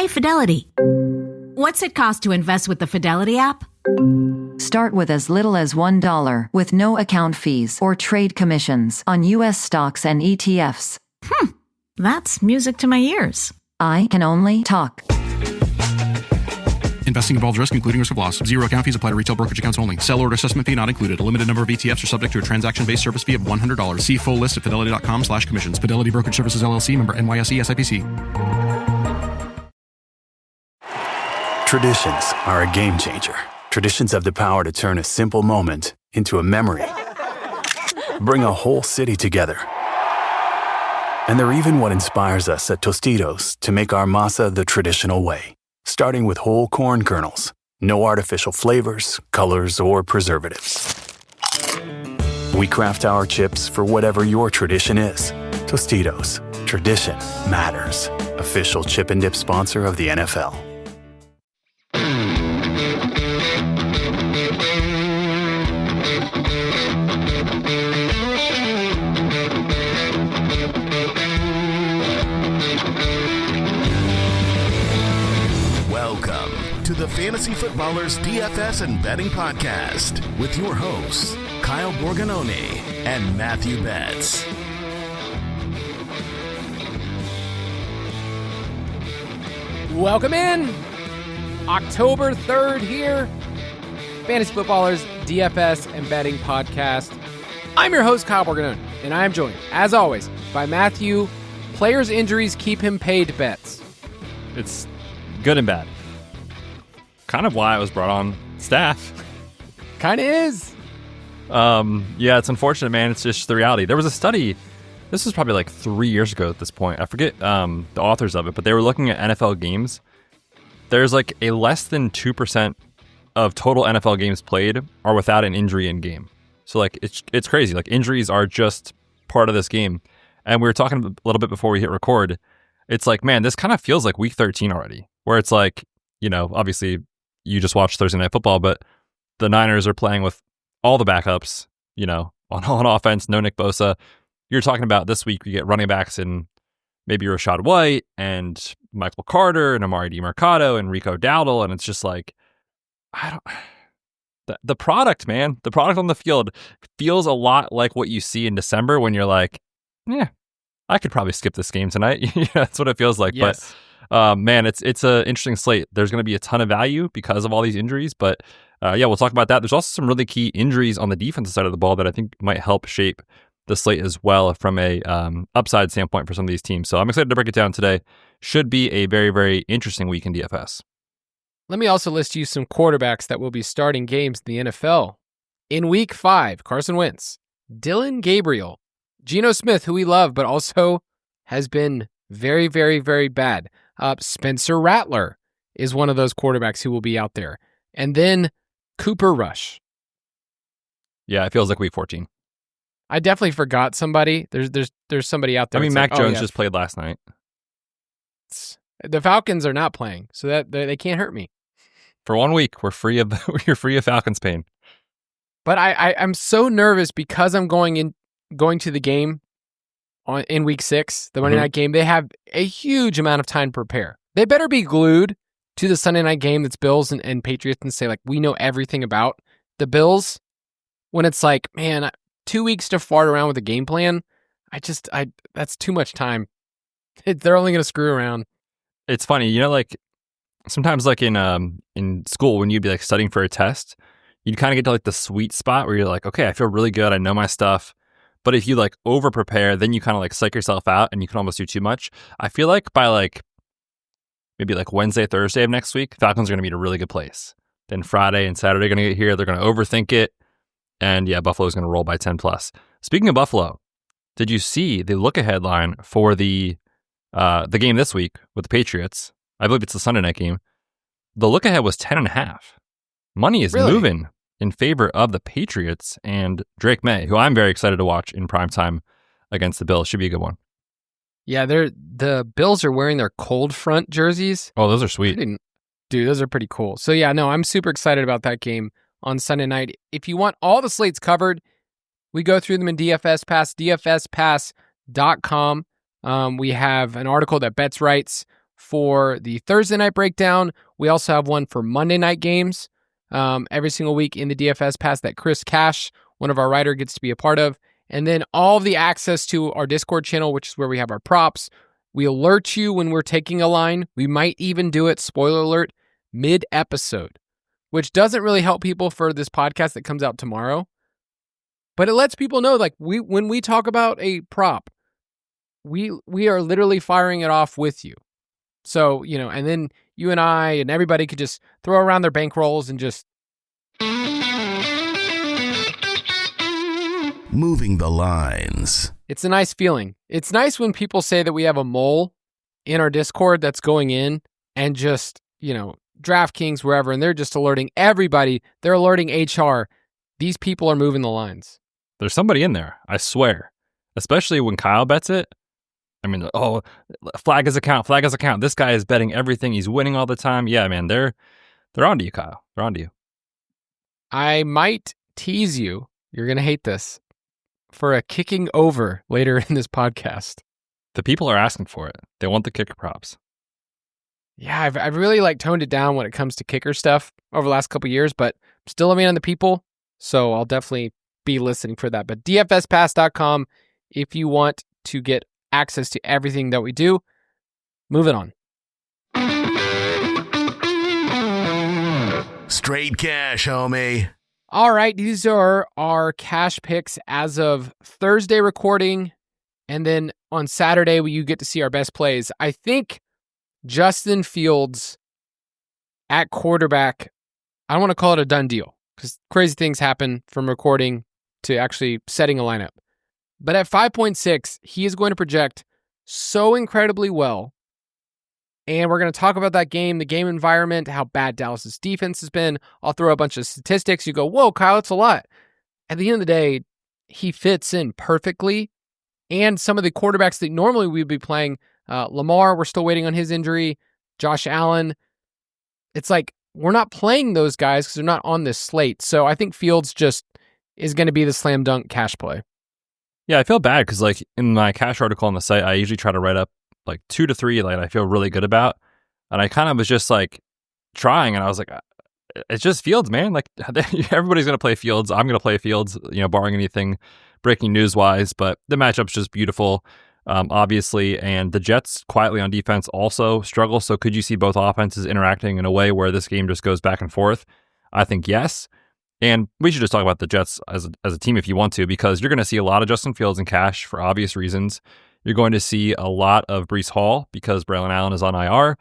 Hey, Fidelity. What's it cost to invest with the Fidelity app? Start with as little as $1 with no account fees or trade commissions on U.S. stocks and ETFs. That's music to my ears. I can only talk. Investing involves risk, including risk of loss. Zero account fees apply to retail brokerage accounts only. Sell order assessment fee not included. A limited number of ETFs are subject to a transaction-based service fee of $100. See full list at fidelity.com/commissions. Fidelity Brokerage Services, LLC, member NYSE, SIPC. Traditions are a game changer. Traditions have the power to turn a simple moment into a memory. Bring a whole city together. And they're even what inspires us at Tostitos to make our masa the traditional way. Starting with whole corn kernels, no artificial flavors, colors, or preservatives. We craft our chips for whatever your tradition is. Tostitos, tradition matters. Official chip and dip sponsor of the NFL. To the Fantasy Footballers DFS and Betting Podcast with your hosts, Kyle Borganoni and Matthew Betz. Welcome in. October 3rd here. Fantasy Footballers DFS and Betting Podcast. I'm your host, Kyle Borganoni, and I am joined, as always, by Matthew. Players' injuries keep him paid bets. It's good and bad. Kind of why I was brought on staff. Kind of is. Yeah, it's unfortunate, man. It's just the reality. There was a study, this was probably like 3 years ago at this point. I forget the authors of it, but they were looking at NFL games. There's like a less than 2% of total NFL games played are without an injury in game. So like it's crazy. Like injuries are just part of this game. And we were talking a little bit before we hit record. It's like, man, this kind of feels like week 13 already, where it's like, you know, obviously you just watched Thursday Night Football, but the Niners are playing with all the backups, you know, on offense, no Nick Bosa. You're talking about this week, we get running backs in maybe Rashad White and Michael Carter and Amari DiMercado and Rico Dowdle. And it's just like, the product, man, the product on the field feels a lot like what you see in December when you're like, yeah, I could probably skip this game tonight. Yeah, that's what it feels like. Yes. But man, it's an interesting slate. There's going to be a ton of value because of all these injuries, but yeah, we'll talk about that. There's also some really key injuries on the defensive side of the ball that I think might help shape the slate as well from a upside standpoint for some of these teams. So I'm excited to break it down today. Should be a very, very interesting week in DFS. Let me also list you some quarterbacks that will be starting games in the NFL. In week 5, Carson Wentz, Dylan Gabriel, Geno Smith, who we love, but also has been very, very, very bad. Spencer Rattler is one of those quarterbacks who will be out there. And then Cooper Rush. Yeah, it feels like week 14. I definitely forgot somebody. There's somebody out there. I mean, Mac Jones just played last night. The Falcons are not playing, so that they can't hurt me. For 1 week, you're free of Falcons pain. But I'm so nervous because I'm going to the game in week 6, the Monday night game. They have a huge amount of time to prepare. They better be glued to the Sunday night game that's Bills and Patriots and say, like, we know everything about the Bills. When it's like, man, 2 weeks to fart around with a game plan, that's too much time. They're only going to screw around. It's funny, you know, like sometimes like in school when you'd be like studying for a test, you'd kind of get to like the sweet spot where you're like, okay, I feel really good. I know my stuff. But if you like over prepare, then you kind of like psych yourself out and you can almost do too much. I feel like by like maybe like Wednesday, Thursday of next week, Falcons are going to be in a really good place. Then Friday and Saturday are going to get here. They're going to overthink it. And yeah, Buffalo's going to roll by 10 plus. Speaking of Buffalo, did you see the look ahead line for the game this week with the Patriots? I believe it's the Sunday night game. The look ahead was 10.5. Money is moving in favor of the Patriots and Drake May, who I'm very excited to watch in primetime against the Bills. Should be a good one. Yeah, the Bills are wearing their cold front jerseys. Oh, those are sweet. Dude, those are pretty cool. So yeah, no, I'm super excited about that game on Sunday night. If you want all the slates covered, we go through them in DFS Pass, dfspass.com. We have an article that Betz writes for the Thursday night breakdown. We also have one for Monday night games every single week in the DFS Pass that Chris Cash, one of our writers, gets to be a part of. And then all of the access to our Discord channel, which is where we have our props. We alert you when we're taking a line. We might even do it, spoiler alert, mid-episode, which doesn't really help people for this podcast that comes out tomorrow. But it lets people know, like, when we talk about a prop, we are literally firing it off with you. So, and then you and I and everybody could just throw around their bankrolls and just moving the lines. It's a nice feeling. It's nice when people say that we have a mole in our Discord that's going in and just, DraftKings, wherever, and they're just alerting everybody. They're alerting HR. These people are moving the lines. There's somebody in there, I swear. Especially when Kyle bets it. I mean, flag his account. This guy is betting everything. He's winning all the time. Yeah, man, they're onto you, Kyle. They're onto you. I might tease you. You're going to hate this. For a kicking over later in this podcast. The people are asking for it. They want the kicker props. Yeah, I've really toned it down when it comes to kicker stuff over the last couple of years, but I'm still a man on the people, so I'll definitely be listening for that. But dfspass.com if you want to get access to everything that we do. Moving on. Straight cash, homie. All right, these are our cash picks as of Thursday recording, and then on Saturday you get to see our best plays. I think Justin Fields at quarterback, I don't want to call it a done deal because crazy things happen from recording to actually setting a lineup. But at 5.6, he is going to project so incredibly well. And we're going to talk about that game, the game environment, how bad Dallas's defense has been. I'll throw a bunch of statistics. You go, whoa, Kyle, it's a lot. At the end of the day, he fits in perfectly. And some of the quarterbacks that normally we'd be playing, Lamar, we're still waiting on his injury. Josh Allen. It's like we're not playing those guys because they're not on this slate. So I think Fields just is going to be the slam dunk cash play. Yeah, I feel bad because in my cash article on the site, I usually try to write up 2 to 3 I feel really good about. And I kind of was just trying, and I was like, it's just Fields, man. Everybody's going to play Fields. I'm going to play Fields, barring anything breaking news wise, but the matchup's just beautiful, obviously. And the Jets quietly on defense also struggle. So could you see both offenses interacting in a way where this game just goes back and forth? I think yes. And we should just talk about the Jets as a team if you want to, because you're going to see a lot of Justin Fields in cash for obvious reasons. You're going to see a lot of Breece Hall because Braylon Allen is on IR.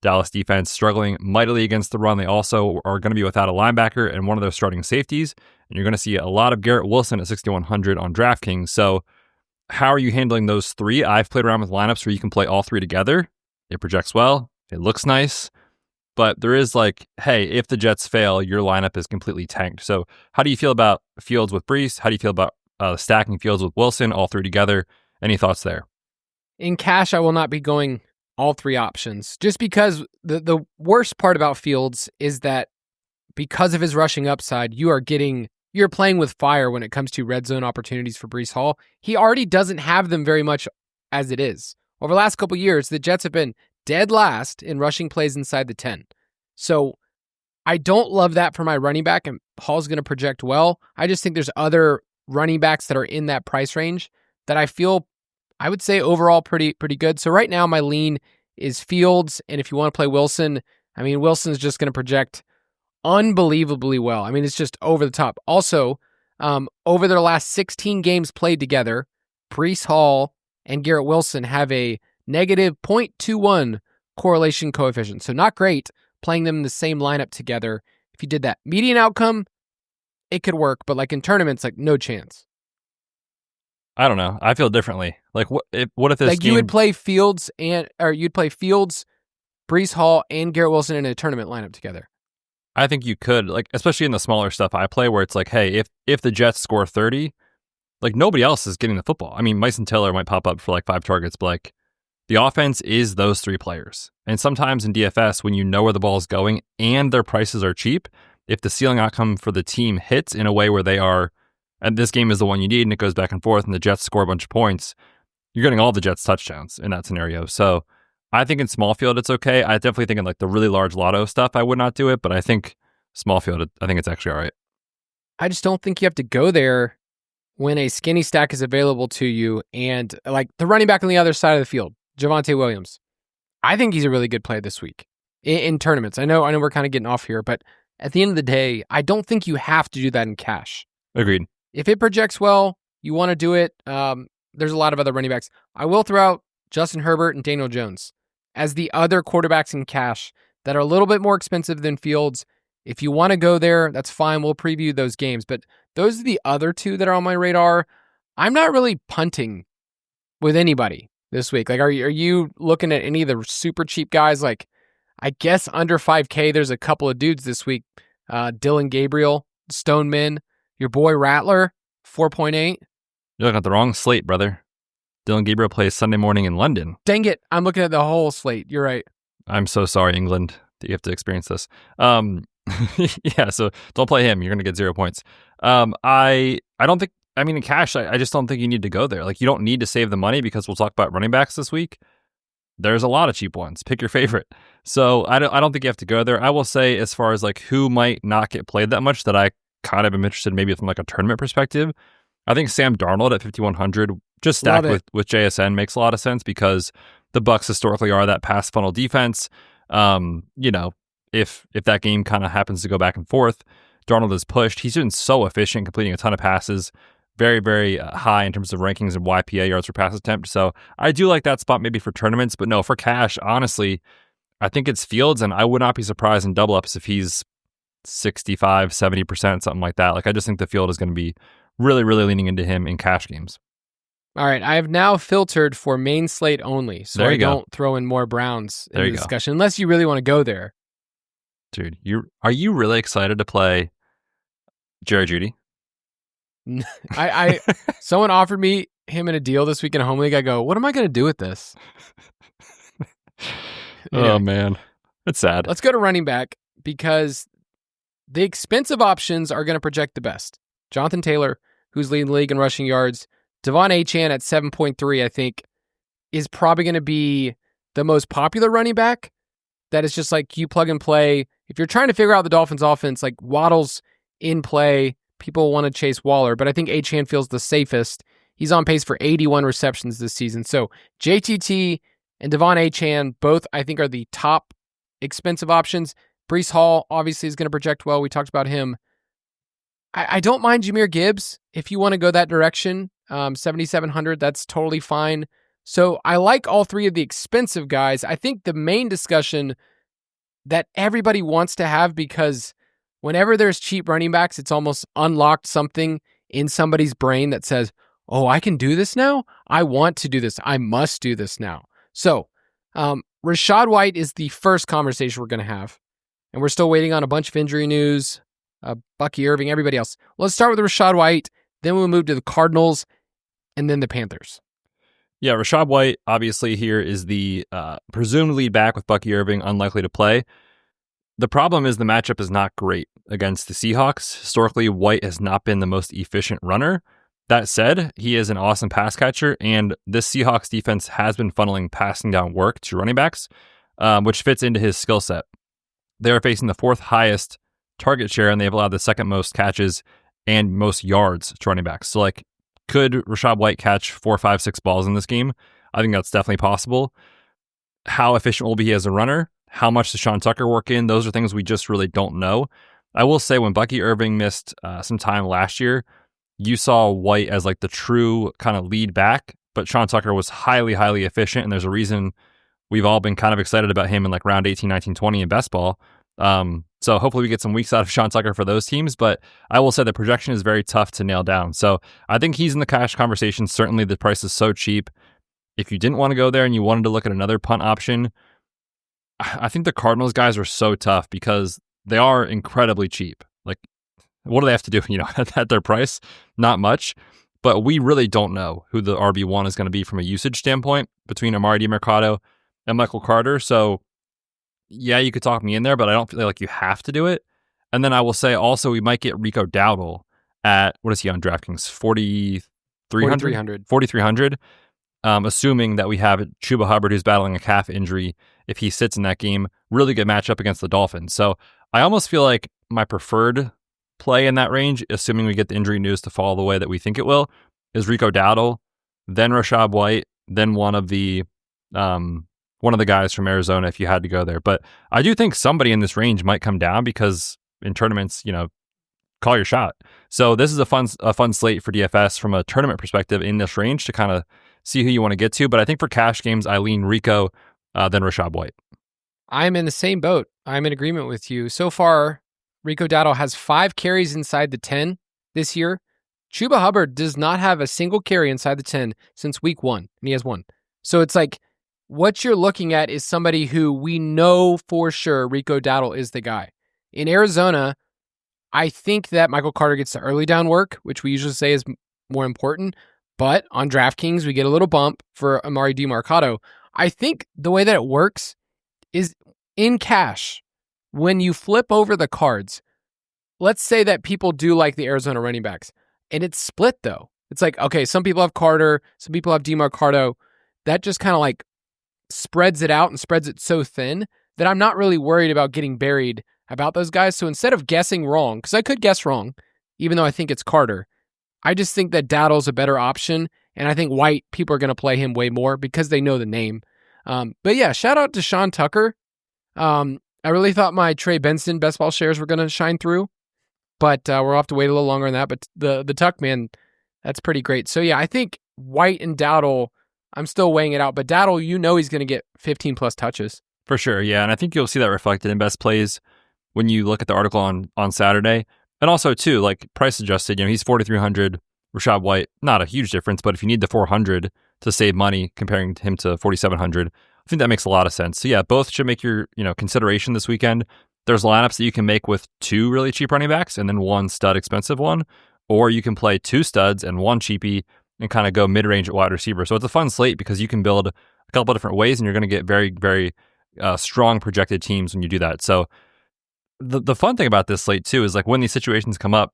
Dallas defense struggling mightily against the run. They also are going to be without a linebacker and one of their starting safeties. And you're going to see a lot of Garrett Wilson at 6,100 on DraftKings. So how are you handling those three? I've played around with lineups where you can play all three together. It projects well. It looks nice. But there is hey, if the Jets fail, your lineup is completely tanked. So how do you feel about Fields with Breece? How do you feel about stacking Fields with Wilson, all three together? Any thoughts there? In cash, I will not be going all three options, just because the worst part about Fields is that because of his rushing upside, you're playing with fire when it comes to red zone opportunities for Breece Hall. He already doesn't have them very much as it is. Over the last couple of years, the Jets have been dead last in rushing plays inside the 10. So I don't love that for my running back, and Hall's going to project well. I just think there's other running backs that are in that price range that I would say overall pretty good. So right now my lean is Fields, and if you want to play Wilson, Wilson's just going to project unbelievably well. It's just over the top. Also, over their last 16 games played together, Breece Hall and Garrett Wilson have a negative 0.21 correlation coefficient. So not great playing them in the same lineup together. If you did that median outcome, it could work, but in tournaments, no chance. I don't know. I feel differently. What if this game... you would play Fields you'd play Fields, Breece Hall, and Garrett Wilson in a tournament lineup together? I think you could, especially in the smaller stuff I play, where it's hey, if the Jets score 30, nobody else is getting the football. Mason Taylor might pop up for 5 targets, but the offense is those 3 players. And sometimes in DFS, when you know where the ball is going and their prices are cheap, if the ceiling outcome for the team hits in a way where they are, and this game is the one you need, and it goes back and forth, and the Jets score a bunch of points, you're getting all the Jets touchdowns in that scenario. So I think in small field it's okay. I definitely think in like the really large lotto stuff I would not do it, but I think small field, I think it's actually all right. I just don't think you have to go there when a skinny stack is available to you, and like the running back on the other side of the field, Javonte Williams. I think he's a really good play this week in tournaments. I know we're kind of getting off here, but at the end of the day, I don't think you have to do that in cash. Agreed. If it projects well, you want to do it. There's a lot of other running backs. I will throw out Justin Herbert and Daniel Jones as the other quarterbacks in cash that are a little bit more expensive than Fields. If you want to go there, that's fine. We'll preview those games. But those are the other two that are on my radar. I'm not really punting with anybody this week. Like, are you looking at any of the super cheap guys? Like, I guess under 5K, there's a couple of dudes this week. Dylan Gabriel, Stoneman, your boy Rattler, 4.8. You're looking at the wrong slate, brother. Dylan Gabriel plays Sunday morning in London. Dang it. I'm looking at the whole slate. You're right. I'm so sorry, England, that you have to experience this. Yeah, so don't play him. You're going to get 0 points. I don't think, in cash, I just don't think you need to go there. Like, you don't need to save the money because we'll talk about running backs this week. There's a lot of cheap ones. Pick your favorite. So I don't think you have to go there. I will say, as far as like who might not get played that much, that I kind of am interested maybe from like a tournament perspective. I think Sam Darnold at 5,100, just stacked with JSN, makes a lot of sense because the Bucs historically are that pass funnel defense. If that game kind of happens to go back and forth, Darnold is pushed. He's been so efficient, completing a ton of passes, very, very high in terms of rankings and YPA, yards per pass attempt. So I do like that spot maybe for tournaments, but no, for cash, honestly, I think it's Fields, and I would not be surprised in double ups if he's 65, 70%, something like that. Like, I just think the field is going to be really, really leaning into him in cash games. All right, I have now filtered for main slate only, so I don't throw in more Browns in the discussion, unless you really want to go there. Dude, are you really excited to play Jerry Jeudy? Someone offered me him in a deal this week in a home league. I go, what am I going to do with this? Anyway, oh man, it's sad. Let's go to running back because the expensive options are going to project the best. Jonathan Taylor, who's leading the league in rushing yards, Devon Achane at 7.3, I think, is probably going to be the most popular running back. That is just like you plug and play. If you're trying to figure out the Dolphins offense, like Waddle's in play, people want to chase Waller, but I think Achane feels the safest. He's on pace for 81 receptions this season. So JTT and Devon Achane both, I think, are the top expensive options. Breece Hall obviously is going to project well. We talked about him. I don't mind Jahmyr Gibbs if you want to go that direction. 7,700, that's totally fine. So I like all three of the expensive guys. I think the main discussion that everybody wants to have, because whenever there's cheap running backs, it's almost unlocked something in somebody's brain that says, oh, I can do this now? I want to do this. I must do this now. So Rachaad White is the first conversation we're going to have. And we're still waiting on a bunch of injury news. Bucky Irving, everybody else. Let's start with Rachaad White. Then we'll move to the Cardinals and then the Panthers. Yeah, Rachaad White, obviously, here is the presumed lead back with Bucky Irving, unlikely to play. The problem is the matchup is not great against the Seahawks. Historically, White has not been the most efficient runner. That said, he is an awesome pass catcher, and this Seahawks defense has been funneling passing down work to running backs, which fits into his skill set. They are facing the fourth highest target share, and they've allowed the second most catches and most yards to running backs. So, like, could Rachaad White catch 4, 5, 6 balls in this game? I think that's definitely possible. How efficient will he be as a runner? How much does Sean Tucker work in? Those are things we just really don't know. I will say when Bucky Irving missed some time last year, you saw White as like the true kind of lead back, but Sean Tucker was highly, highly efficient, and there's a reason we've all been kind of excited about him in like round 18, 19, 20 in best ball. So hopefully we get some weeks out of Sean Tucker for those teams, but I will say the projection is very tough to nail down. So I think he's in the cash conversation. Certainly the price is so cheap. If you didn't want to go there and you wanted to look at another punt option, I think the Cardinals guys are so tough because they are incredibly cheap. Like, what do they have to do, at their price? Not much, but we really don't know who the RB1 is going to be from a usage standpoint between Amari DiMercado and Michael Carter. So yeah, you could talk me in there, but I don't feel like you have to do it. And then I will say also we might get Rico Dowdle at, what is he on DraftKings? 4,300. assuming that we have Chuba Hubbard, who's battling a calf injury. If he sits in that game, really good matchup against the Dolphins. So I almost feel like my preferred play in that range, assuming we get the injury news to fall the way that we think it will, is Rico Dowdle, then Rashad White, then one of the guys from Arizona if you had to go there. But I do think somebody in this range might come down because in tournaments, call your shot. So this is a fun slate for DFS from a tournament perspective in this range to kind of see who you want to get to. But I think for cash games, I lean Rico, then Rashad White. I'm in the same boat. I'm in agreement with you. So far, Rico Dowdle has 5 carries inside the 10 this year. Chuba Hubbard does not have a single carry inside the 10 since week 1, and he has 1. So it's like what you're looking at is somebody who we know for sure Rico Dowdle is the guy. In Arizona, I think that Michael Carter gets the early down work, which we usually say is more important. But on DraftKings, we get a little bump for Amari DiMarcado. I think the way that it works is in cash. When you flip over the cards, let's say that people do like the Arizona running backs, and it's split though. It's like, okay, some people have Carter, some people have DiMarcado. That just kind of like spreads it out and spreads it so thin that I'm not really worried about getting buried about those guys. So instead of guessing wrong, because I could guess wrong, even though I think it's Carter, I just think that Dowdle's a better option. And I think White, people are going to play him way more because they know the name. But yeah, shout out to Sean Tucker. I really thought my Trey Benson best ball shares were going to shine through, but we'll have to wait a little longer on that. But the Tuck, man, that's pretty great. So yeah, I think White and Dowdle, I'm still weighing it out. But Dowdle, he's going to get 15 plus touches. For sure, yeah. And I think you'll see that reflected in best plays when you look at the article on Saturday. And also, too, like price adjusted, he's 4,300. Rashad White, not a huge difference, but if you need the 400 to save money comparing him to 4,700, I think that makes a lot of sense. So yeah, both should make your consideration this weekend. There's lineups that you can make with 2 really cheap running backs and then 1 stud expensive one, or you can play 2 studs and 1 cheapie and kind of go mid-range at wide receiver. So it's a fun slate because you can build a couple of different ways and you're going to get very, very strong projected teams when you do that. So the fun thing about this slate too is like when these situations come up,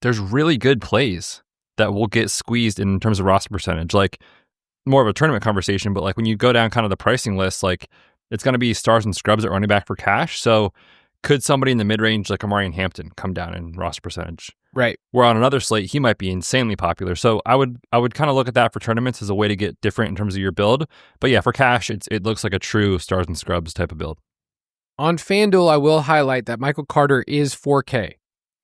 there's really good plays that will get squeezed in terms of roster percentage. Like more of a tournament conversation, but like when you go down kind of the pricing list, like it's going to be stars and scrubs at running back for cash. So could somebody in the mid-range like Amari Hampton come down in roster percentage? Right. Where on another slate, he might be insanely popular. So I would kind of look at that for tournaments as a way to get different in terms of your build. But yeah, for cash, it looks like a true stars and scrubs type of build. On FanDuel, I will highlight that Michael Carter is 4K,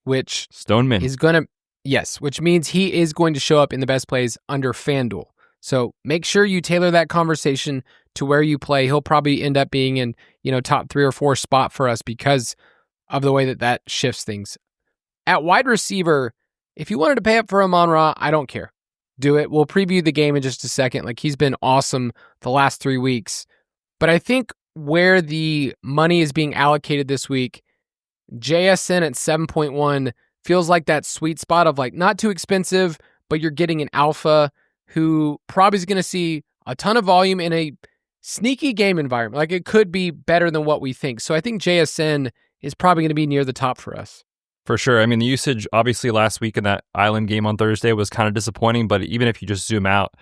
which Stone Min is going to, yes, which means he is going to show up in the best plays under FanDuel. So make sure you tailor that conversation to where you play. He'll probably end up being in, top 3 or 4 spot for us because of the way that shifts things. At wide receiver, if you wanted to pay up for Amon-Ra, I don't care. Do it. We'll preview the game in just a second. Like, he's been awesome the last 3 weeks. But I think where the money is being allocated this week, JSN at 7.1 feels like that sweet spot of like not too expensive, but you're getting an alpha who probably is going to see a ton of volume in a sneaky game environment. Like it could be better than what we think. So I think JSN is probably going to be near the top for us. For sure. I mean, the usage obviously last week in that Island game on Thursday was kind of disappointing, but even if you just zoom out,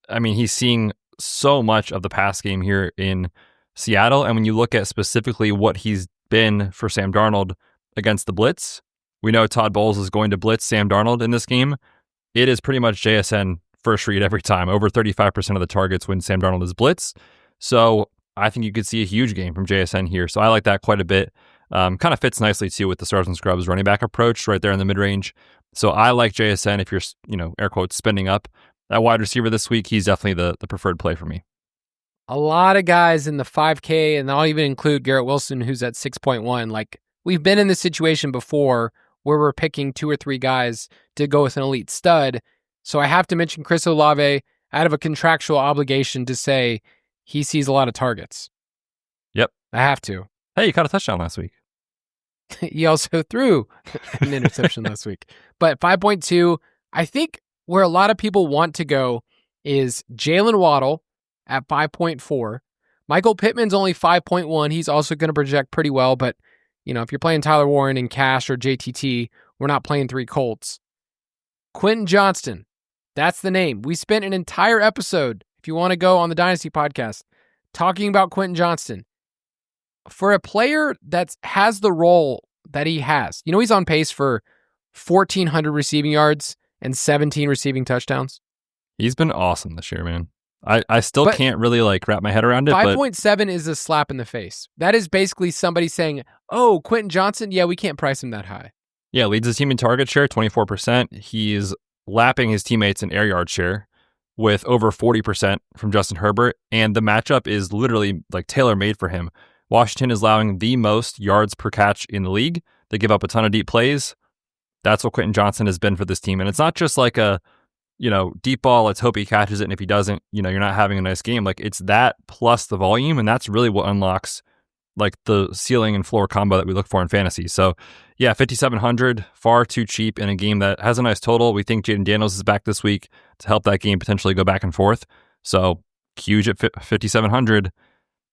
I mean, he's seeing so much of the pass game here in Seattle. And when you look at specifically what he's been for Sam Darnold against the blitz, we know Todd Bowles is going to blitz Sam Darnold in this game. It is pretty much JSN first read every time. Over 35% of the targets when Sam Darnold is blitz. So I think you could see a huge game from JSN here. So I like that quite a bit. Kind of fits nicely too with the stars and scrubs running back approach right there in the mid-range. So I like JSN if you're, air quotes, spending up at wide receiver this week. He's definitely the preferred play for me. A lot of guys in the 5K, and I'll even include Garrett Wilson, who's at 6.1. Like, we've been in this situation before where we're picking 2 or 3 guys to go with an elite stud. So I have to mention Chris Olave out of a contractual obligation to say he sees a lot of targets. Yep. I have to. Hey, you caught a touchdown last week. He also threw an interception last week. But 5.2, I think where a lot of people want to go is Jalen Waddle at 5.4. Michael Pittman's only 5.1. He's also going to project pretty well. But, if you're playing Tyler Warren in cash or JTT, we're not playing 3 Colts. Quentin Johnston, that's the name. We spent an entire episode if you want to go on the Dynasty podcast, talking about Quentin Johnston. For a player that has the role that he has, he's on pace for 1,400 receiving yards and 17 receiving touchdowns. He's been awesome this year, man. I still can't really wrap my head around it. 5.7 is a slap in the face. That is basically somebody saying, oh, Quentin Johnston, yeah, we can't price him that high. Yeah, leads his team in target share, 24%. He's lapping his teammates in air yard share with over 40% from Justin Herbert. And the matchup is literally tailor-made for him. Washington is allowing the most yards per catch in the league. They give up a ton of deep plays. That's what Quentin Johnston has been for this team. And it's not just a deep ball, let's hope he catches it. And if he doesn't, you're not having a nice game. It's that plus the volume. And that's really what unlocks the ceiling and floor combo that we look for in fantasy. So yeah, 5,700, far too cheap in a game that has a nice total. We think Jaden Daniels is back this week to help that game potentially go back and forth. So huge at 5,700.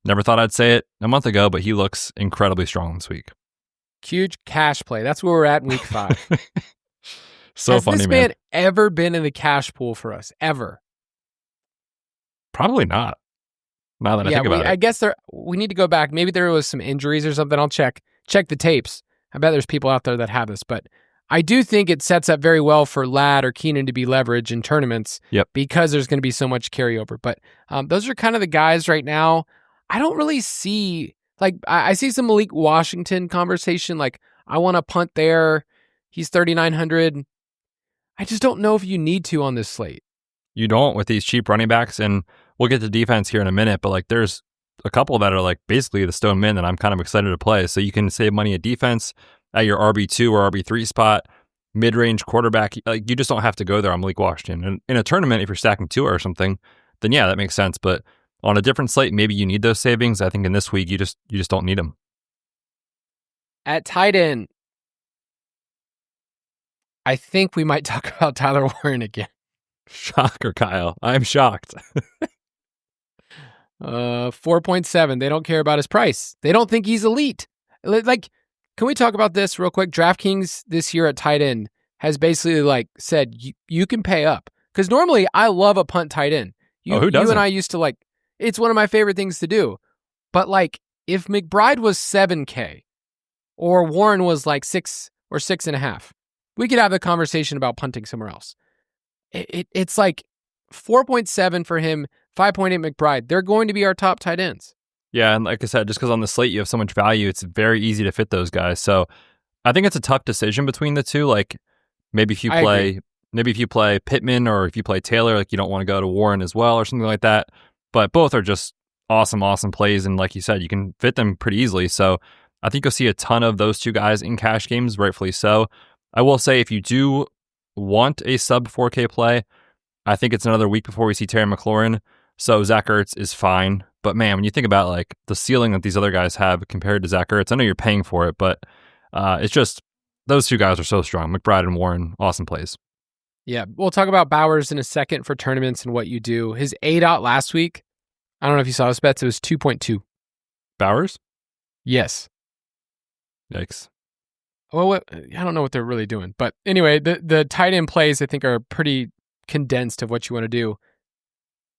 Never thought I'd say it a month ago, but he looks incredibly strong this week. Huge cash play. That's where we're at in week 5. Has this man ever been in the cash pool for us? Ever? Probably not. Now that I think about it. I guess we need to go back. Maybe there was some injuries or something. I'll check the tapes. I bet there's people out there that have this, but I do think it sets up very well for Ladd or Keenan to be leveraged in tournaments. Yep. Because there's going to be so much carryover. But those are kind of the guys right now. I don't really see, I see some Malik Washington conversation. I want to punt there. He's 3,900. I just don't know if you need to on this slate. You don't with these cheap running backs, and we'll get to defense here in a minute, but there's a couple that are basically the stone min that I'm kind of excited to play. So you can save money at defense at your RB2 or RB3 spot, mid-range quarterback. You just don't have to go there on Malik Washington. And in a tournament, if you're stacking Tua or something, then yeah, that makes sense. But on a different slate, maybe you need those savings. I think in this week, you just don't need them. At tight end, I think we might talk about Tyler Warren again. Shocker, Kyle. I'm shocked. 4.7. They don't care about his price. They don't think he's elite. Can we talk about this real quick? DraftKings this year at tight end has basically said you can pay up. Because normally I love a punt tight end. Who doesn't? You and I used to it's one of my favorite things to do. But if McBride was 7K or Warren was 6 or 6.5, we could have the conversation about punting somewhere else. It's 4.7 for him, 5.8 McBride. They're going to be our top tight ends. Yeah, and like I said, just because on the slate you have so much value, it's very easy to fit those guys. So I think it's a tough decision between the two. Maybe if you play Pittman or if you play Taylor, you don't want to go to Warren as well or something like that. But both are just awesome plays, and like you said, you can fit them pretty easily. So I think you'll see a ton of those two guys in cash games, rightfully so. I will say if you do want a sub 4K play, I think it's another week before we see Terry McLaurin. So Zach Ertz is fine. But man, when you think about the ceiling that these other guys have compared to Zach Ertz, I know you're paying for it, but it's just those two guys are so strong. McBride and Warren, awesome plays. Yeah, we'll talk about Bowers in a second for tournaments and what you do. His ADOT last week, I don't know if you saw this, Betz, it was 2.2. Bowers? Yes. Yikes. Well, I don't know what they're really doing. But anyway, the tight end plays, I think, are pretty condensed of what you want to do.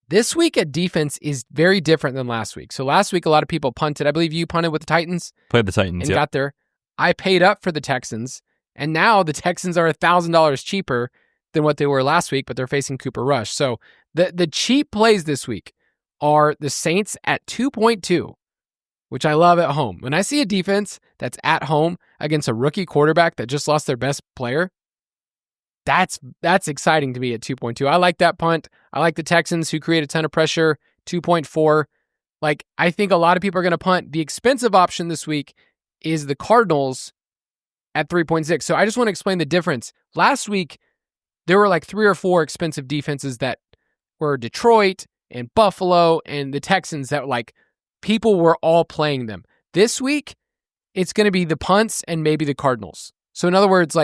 This week at defense is very different than last week. So last week, a lot of people punted. I believe you punted with the Titans. Played the Titans, and got there. I paid up for the Texans, and now the Texans are $1,000 cheaper than what they were last week, but they're facing Cooper Rush. So the cheap plays this week are the Saints at 2.2, which I love at home. When I see a defense that's at home against a rookie quarterback that just lost their best player, that's exciting to me at 2.2. I like that punt. I like the Texans who create a ton of pressure, 2.4. I think a lot of people are going to punt. The expensive option this week is the Cardinals at 3.6. So I just want to explain the difference. Last week, there were 3 or 4 expensive defenses that were Detroit and Buffalo and the Texans that people were all playing them. This week, it's going to be the punts and maybe the Cardinals. So in other words,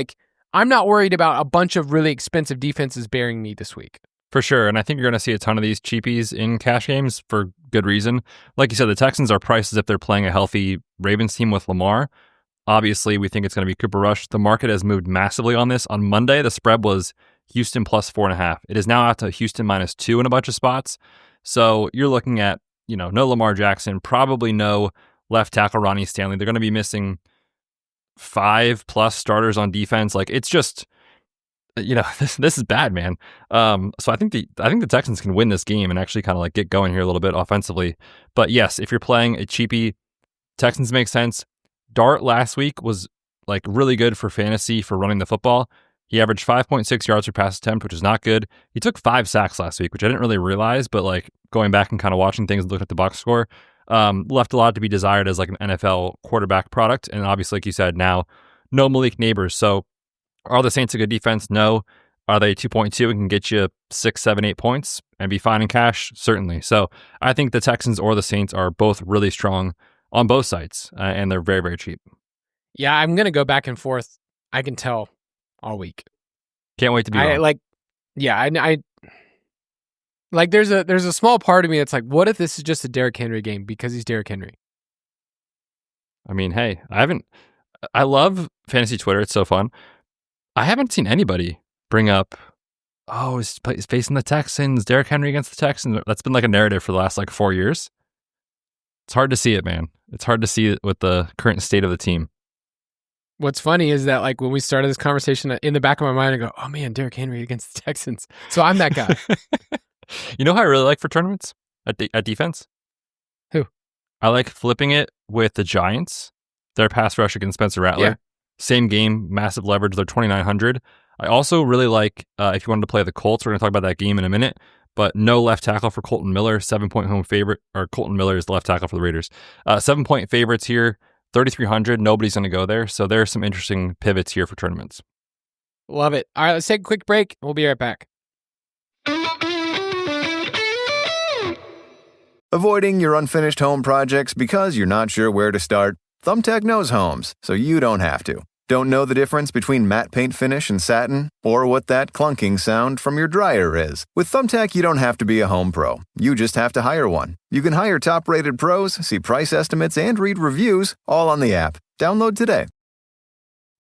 I'm not worried about a bunch of really expensive defenses bearing me this week. For sure, and I think you're going to see a ton of these cheapies in cash games for good reason. Like you said, the Texans are priced as if they're playing a healthy Ravens team with Lamar. Obviously, we think it's going to be Cooper Rush. The market has moved massively on this. On Monday, the spread was Houston plus 4.5. It is now out to Houston minus 2 in a bunch of spots. So you're looking at, no Lamar Jackson, probably no left tackle Ronnie Stanley. They're going to be missing 5+ starters on defense. Like, it's just, this is bad, man. So I think the Texans can win this game and actually kind of like get going here a little bit offensively. But yes, if you're playing a cheapie, Texans make sense. Dart last week was like really good for fantasy for running the football. He averaged 5.6 yards per pass attempt, which is not good. He took 5 sacks last week, which I didn't really realize, but like going back and kind of watching things, looking at the box score, left a lot to be desired as like an NFL quarterback product. And obviously, like you said, now no Malik Neighbors. So are the Saints a good defense? No. Are they 2.2 and can get you 6, 7, 8 points and be fine in cash? Certainly. So I think the Texans or the Saints are both really strong on both sides, and they're very, very cheap. Yeah, I'm going to go back and forth. I can tell all week. Can't wait to be wrong. There's a small part of me that's like, what if this is just a Derrick Henry game because he's Derrick Henry? I mean, hey, I love fantasy Twitter. It's so fun. I haven't seen anybody bring up, he's facing the Texans, Derrick Henry against the Texans. That's been like a narrative for the last like 4 years. It's hard to see it, man. It's hard to see it with the current state of the team. What's funny is that like when we started this conversation, in the back of my mind, I go, oh man, Derrick Henry against the Texans. So I'm that guy. You know who I really like for tournaments at defense? Who? I like flipping it with the Giants. Their pass rush against Spencer Rattler. Yeah. Same game, massive leverage. They're 2,900. I also really like, if you wanted to play the Colts, we're going to talk about that game in a minute, but no left tackle for Colton Miller, 7-point home favorite, or Colton Miller is the left tackle for the Raiders. 7-point favorites here, 3,300. Nobody's going to go there. So there are some interesting pivots here for tournaments. Love it. All right, let's take a quick break. We'll be right back. Avoiding your unfinished home projects because you're not sure where to start? Thumbtack knows homes, so you don't have to. Don't know the difference between matte paint finish and satin? Or what that clunking sound from your dryer is? With Thumbtack, you don't have to be a home pro. You just have to hire one. You can hire top-rated pros, see price estimates, and read reviews, all on the app. Download today.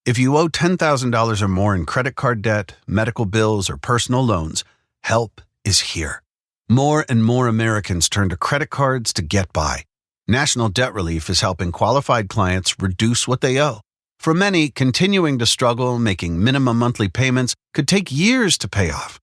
If you owe $10,000 or more in credit card debt, medical bills, or personal loans, help is here. More and more Americans turn to credit cards to get by. National Debt Relief is helping qualified clients reduce what they owe. For many, continuing to struggle making minimum monthly payments could take years to pay off.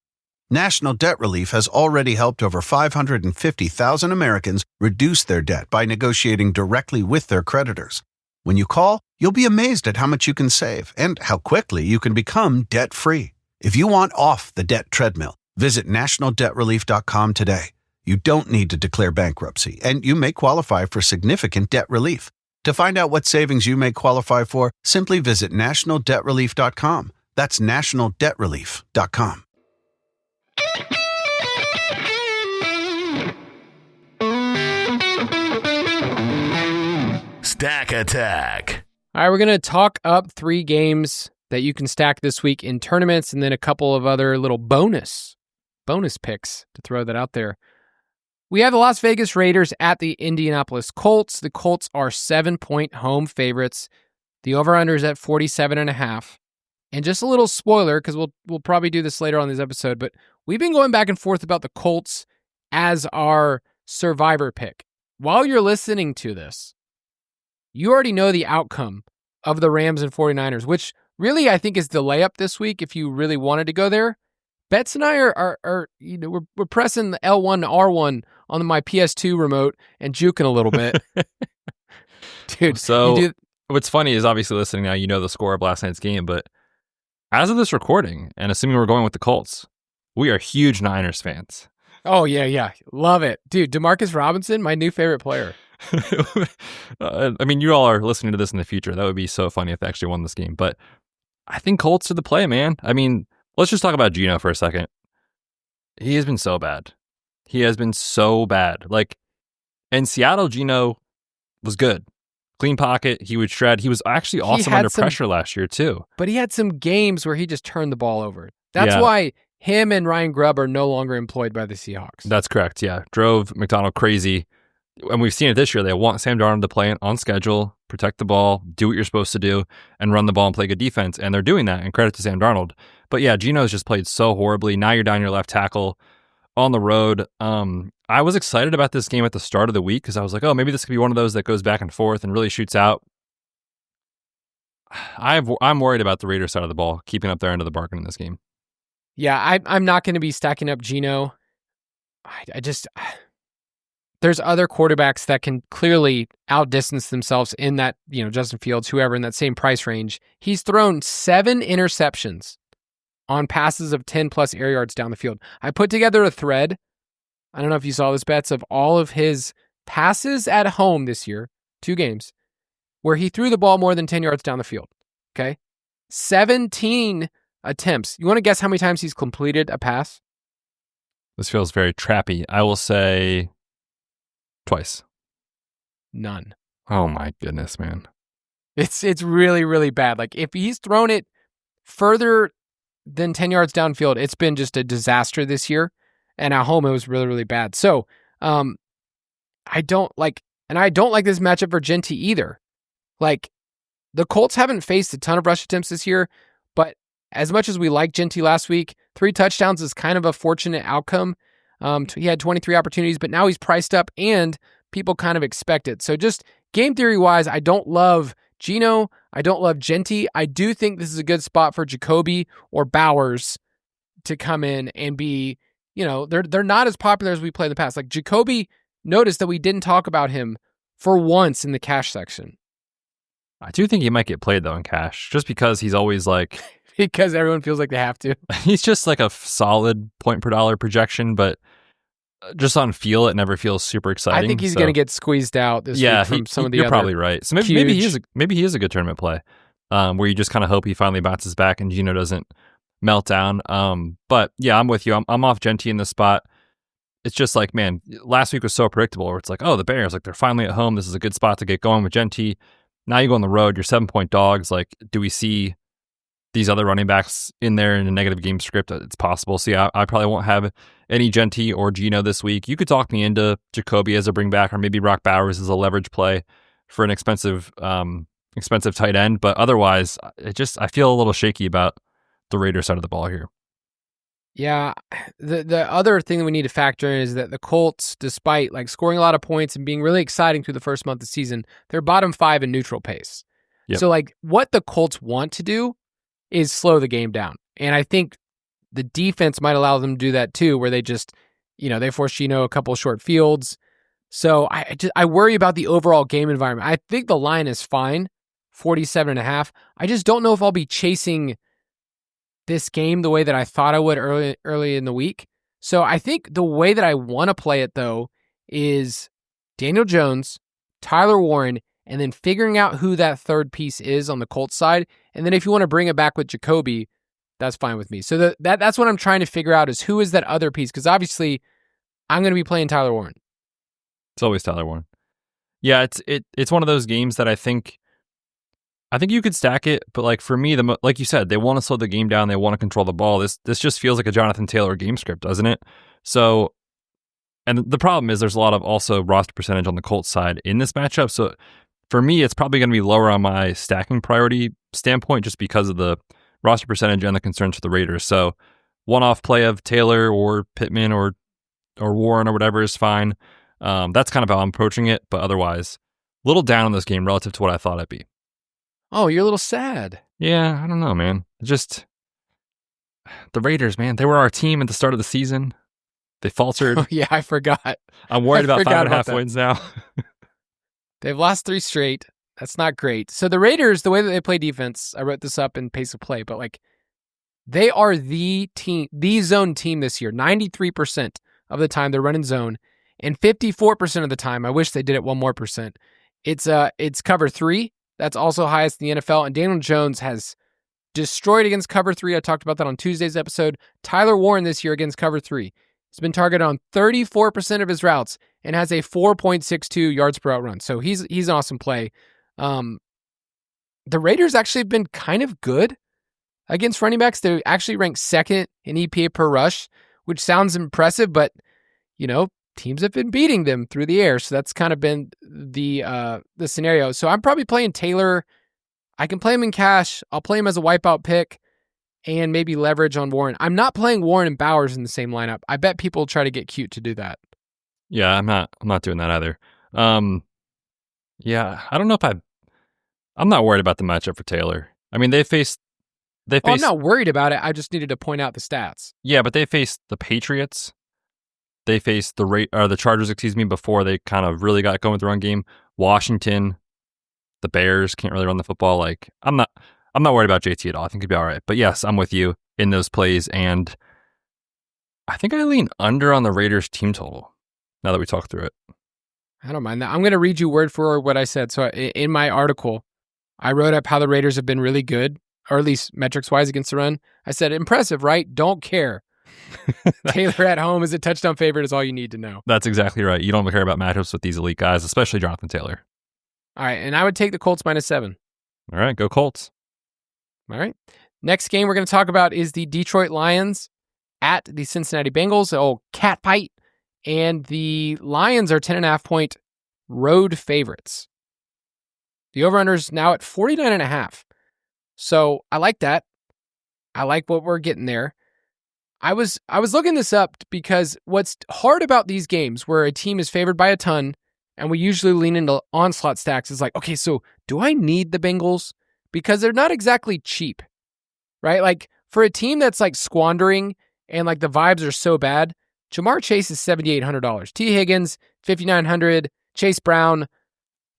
National Debt Relief has already helped over 550,000 Americans reduce their debt by negotiating directly with their creditors. When you call, you'll be amazed at how much you can save and how quickly you can become debt-free. If you want off the debt treadmill, visit nationaldebtrelief.com today. You don't need to declare bankruptcy, and you may qualify for significant debt relief. To find out what savings you may qualify for, simply visit nationaldebtrelief.com. That's nationaldebtrelief.com. Stack Attack. All right, we're going to talk up 3 games that you can stack this week in tournaments, and then a couple of other little bonus picks to throw that out there. We have the Las Vegas Raiders at the Indianapolis Colts. The Colts are 7-point home favorites. The over-under is at 47.5. And just a little spoiler, because we'll probably do this later on this episode, but we've been going back and forth about the Colts as our survivor pick. While you're listening to this, you already know the outcome of the Rams and 49ers, which really I think is the layup this week if you really wanted to go there. Betz and I are we're pressing the L1 to R1 on my PS2 remote and juking a little bit. Dude, so what's funny is obviously listening now, you know the score of last night's game, but as of this recording, and assuming we're going with the Colts, we are huge Niners fans. Oh, yeah. Love it. Dude, Demarcus Robinson, my new favorite player. I mean, you all are listening to this in the future. That would be so funny if they actually won this game. But I think Colts are the play, man. I mean, let's just talk about Geno for a second. He has been so bad. Like, in Seattle, Geno was good. Clean pocket. He would shred. He was actually awesome under pressure last year, too. But he had some games where he just turned the ball over. That's why him and Ryan Grubb are no longer employed by the Seahawks. That's correct, yeah. Drove McDonald crazy. And we've seen it this year. They want Sam Darnold to play on schedule, protect the ball, do what you're supposed to do, and run the ball and play good defense. And they're doing that, and credit to Sam Darnold. But yeah, Geno's just played so horribly. Now you're down your left tackle. on the road. I was excited about this game at the start of the week because I was like, oh, maybe this could be one of those that goes back and forth and really shoots out. I'm worried about the Raiders side of the ball keeping up their end of the bargain in this game. Yeah, I'm not going to be stacking up Geno. There's other quarterbacks that can clearly outdistance themselves in that, Justin Fields, whoever in that same price range. He's thrown 7 interceptions on passes of 10 plus air yards down the field. I put together a thread. I don't know if you saw this, Betz, of all of his passes at home this year, 2 games, where he threw the ball more than 10 yards down the field. Okay? 17 attempts. You want to guess how many times he's completed a pass? This feels very trappy. I will say twice. None. Oh my goodness, man. It's really, really bad. Like if he's thrown it further than 10 yards downfield, it's been just a disaster this year. And at home, it was really, really bad. So I don't like this matchup for Genty either. Like the Colts haven't faced a ton of rush attempts this year, but as much as we liked Genty last week, 3 touchdowns is kind of a fortunate outcome. He had 23 opportunities, but now he's priced up and people kind of expect it. So just game theory wise, I don't love Geno. I don't love Genty. I do think this is a good spot for Jacoby or Bowers to come in and be, they're not as popular as we played in the past. Like Jacoby, notice that we didn't talk about him for once in the cash section. I do think he might get played though in cash, just because he's always like... because everyone feels like they have to. He's just like a solid point per dollar projection, but just on feel, it never feels super exciting. I think he's going to get squeezed out this week from some of the other. You're probably right. So maybe he is a good tournament play, where you just kind of hope he finally bounces back and Geno doesn't melt down. But yeah, I'm with you. I'm off Genty in this spot. It's just like, man, last week was so predictable. Where it's like, oh, the Bears, like they're finally at home. This is a good spot to get going with Genty. Now you go on the road. You're 7-point dogs. Like, do we see these other running backs in there in a negative game script? It's possible. So yeah, I probably won't have any Genty or Geno this week. You could talk me into Jacoby as a bring back, or maybe Brock Bowers as a leverage play for an expensive tight end. But otherwise, I feel a little shaky about the Raiders side of the ball here. Yeah, the other thing that we need to factor in is that the Colts, despite like scoring a lot of points and being really exciting through the first month of the season, they're bottom 5 in neutral pace. Yep. So like what the Colts want to do is slow the game down. And I think the defense might allow them to do that too, where they just, they force Geno a couple of short fields. So I worry about the overall game environment. I think the line is fine, 47.5. I just don't know if I'll be chasing this game the way that I thought I would early in the week. So I think the way that I want to play it though is Daniel Jones, Tyler Warren, and then figuring out who that third piece is on the Colts side. And then if you want to bring it back with Jacoby, that's fine with me. So that's what I'm trying to figure out is who is that other piece? Because obviously I'm going to be playing Tyler Warren. It's always Tyler Warren. Yeah, it's one of those games that I think you could stack it, but like for me, like you said, they want to slow the game down. They want to control the ball. This just feels like a Jonathan Taylor game script, doesn't it? So, and the problem is there's a lot of also roster percentage on the Colts side in this matchup. So for me, it's probably going to be lower on my stacking priority standpoint just because of the roster percentage and the concerns for the Raiders. So one-off play of Taylor or Pittman or Warren or whatever is fine. That's kind of how I'm approaching it, but otherwise, a little down on this game relative to what I thought it'd be. Oh, you're a little sad. Yeah, I don't know, man. Just the Raiders, man. They were our team at the start of the season. They faltered. Oh, yeah, I forgot. I'm worried about 5.5 wins now. They've lost 3 straight. That's not great. So the Raiders, the way that they play defense, I wrote this up in pace of play, but like they are the zone team this year. 93% of the time they're running zone, and 54% of the time, I wish they did it 1 more percent. It's cover 3. That's also highest in the NFL. And Daniel Jones has destroyed against cover 3. I talked about that on Tuesday's episode. Tyler Warren this year against cover 3. He's been targeted on 34% of his routes and has a 4.62 yards per out run. So he's an awesome play. The Raiders actually have been kind of good against running backs. They actually rank 2nd in EPA per rush, which sounds impressive, but teams have been beating them through the air. So that's kind of been the scenario. So I'm probably playing Taylor. I can play him in cash. I'll play him as a wipeout pick. and maybe leverage on Warren. I'm not playing Warren and Bowers in the same lineup. I bet people try to get cute to do that. Yeah, I'm not doing that either. Yeah, I don't know if I'm not worried about the matchup for Taylor. I mean, I'm not worried about it. I just needed to point out the stats. Yeah, but they faced the Patriots. They faced the Chargers, before they kind of really got going with the run game. Washington, the Bears can't really run the football. Like, I'm not worried about JT at all. I think he'd be all right. But yes, I'm with you in those plays, and I think I lean under on the Raiders team total now that we talked through it. I don't mind that. I'm going to read you word for word what I said. So in my article, I wrote up how the Raiders have been really good, or at least metrics-wise against the run. I said, impressive, right? Don't care. Taylor at home is a touchdown favorite is all you need to know. That's exactly right. You don't care about matchups with these elite guys, especially Jonathan Taylor. All right, and I would take the Colts -7. All right, go Colts. All right. Next game we're going to talk about is the Detroit Lions at the Cincinnati Bengals. Oh, cat fight. And the Lions are 10.5-point road favorites. The over-under is now at 49.5. So I like that. I like what we're getting there. I was looking this up because what's hard about these games where a team is favored by a ton and we usually lean into onslaught stacks is like, okay, so do I need the Bengals? Because they're not exactly cheap, right? Like for a team that's like squandering and like the vibes are so bad, Jamar Chase is $7,800. T. Higgins, $5,900. Chase Brown,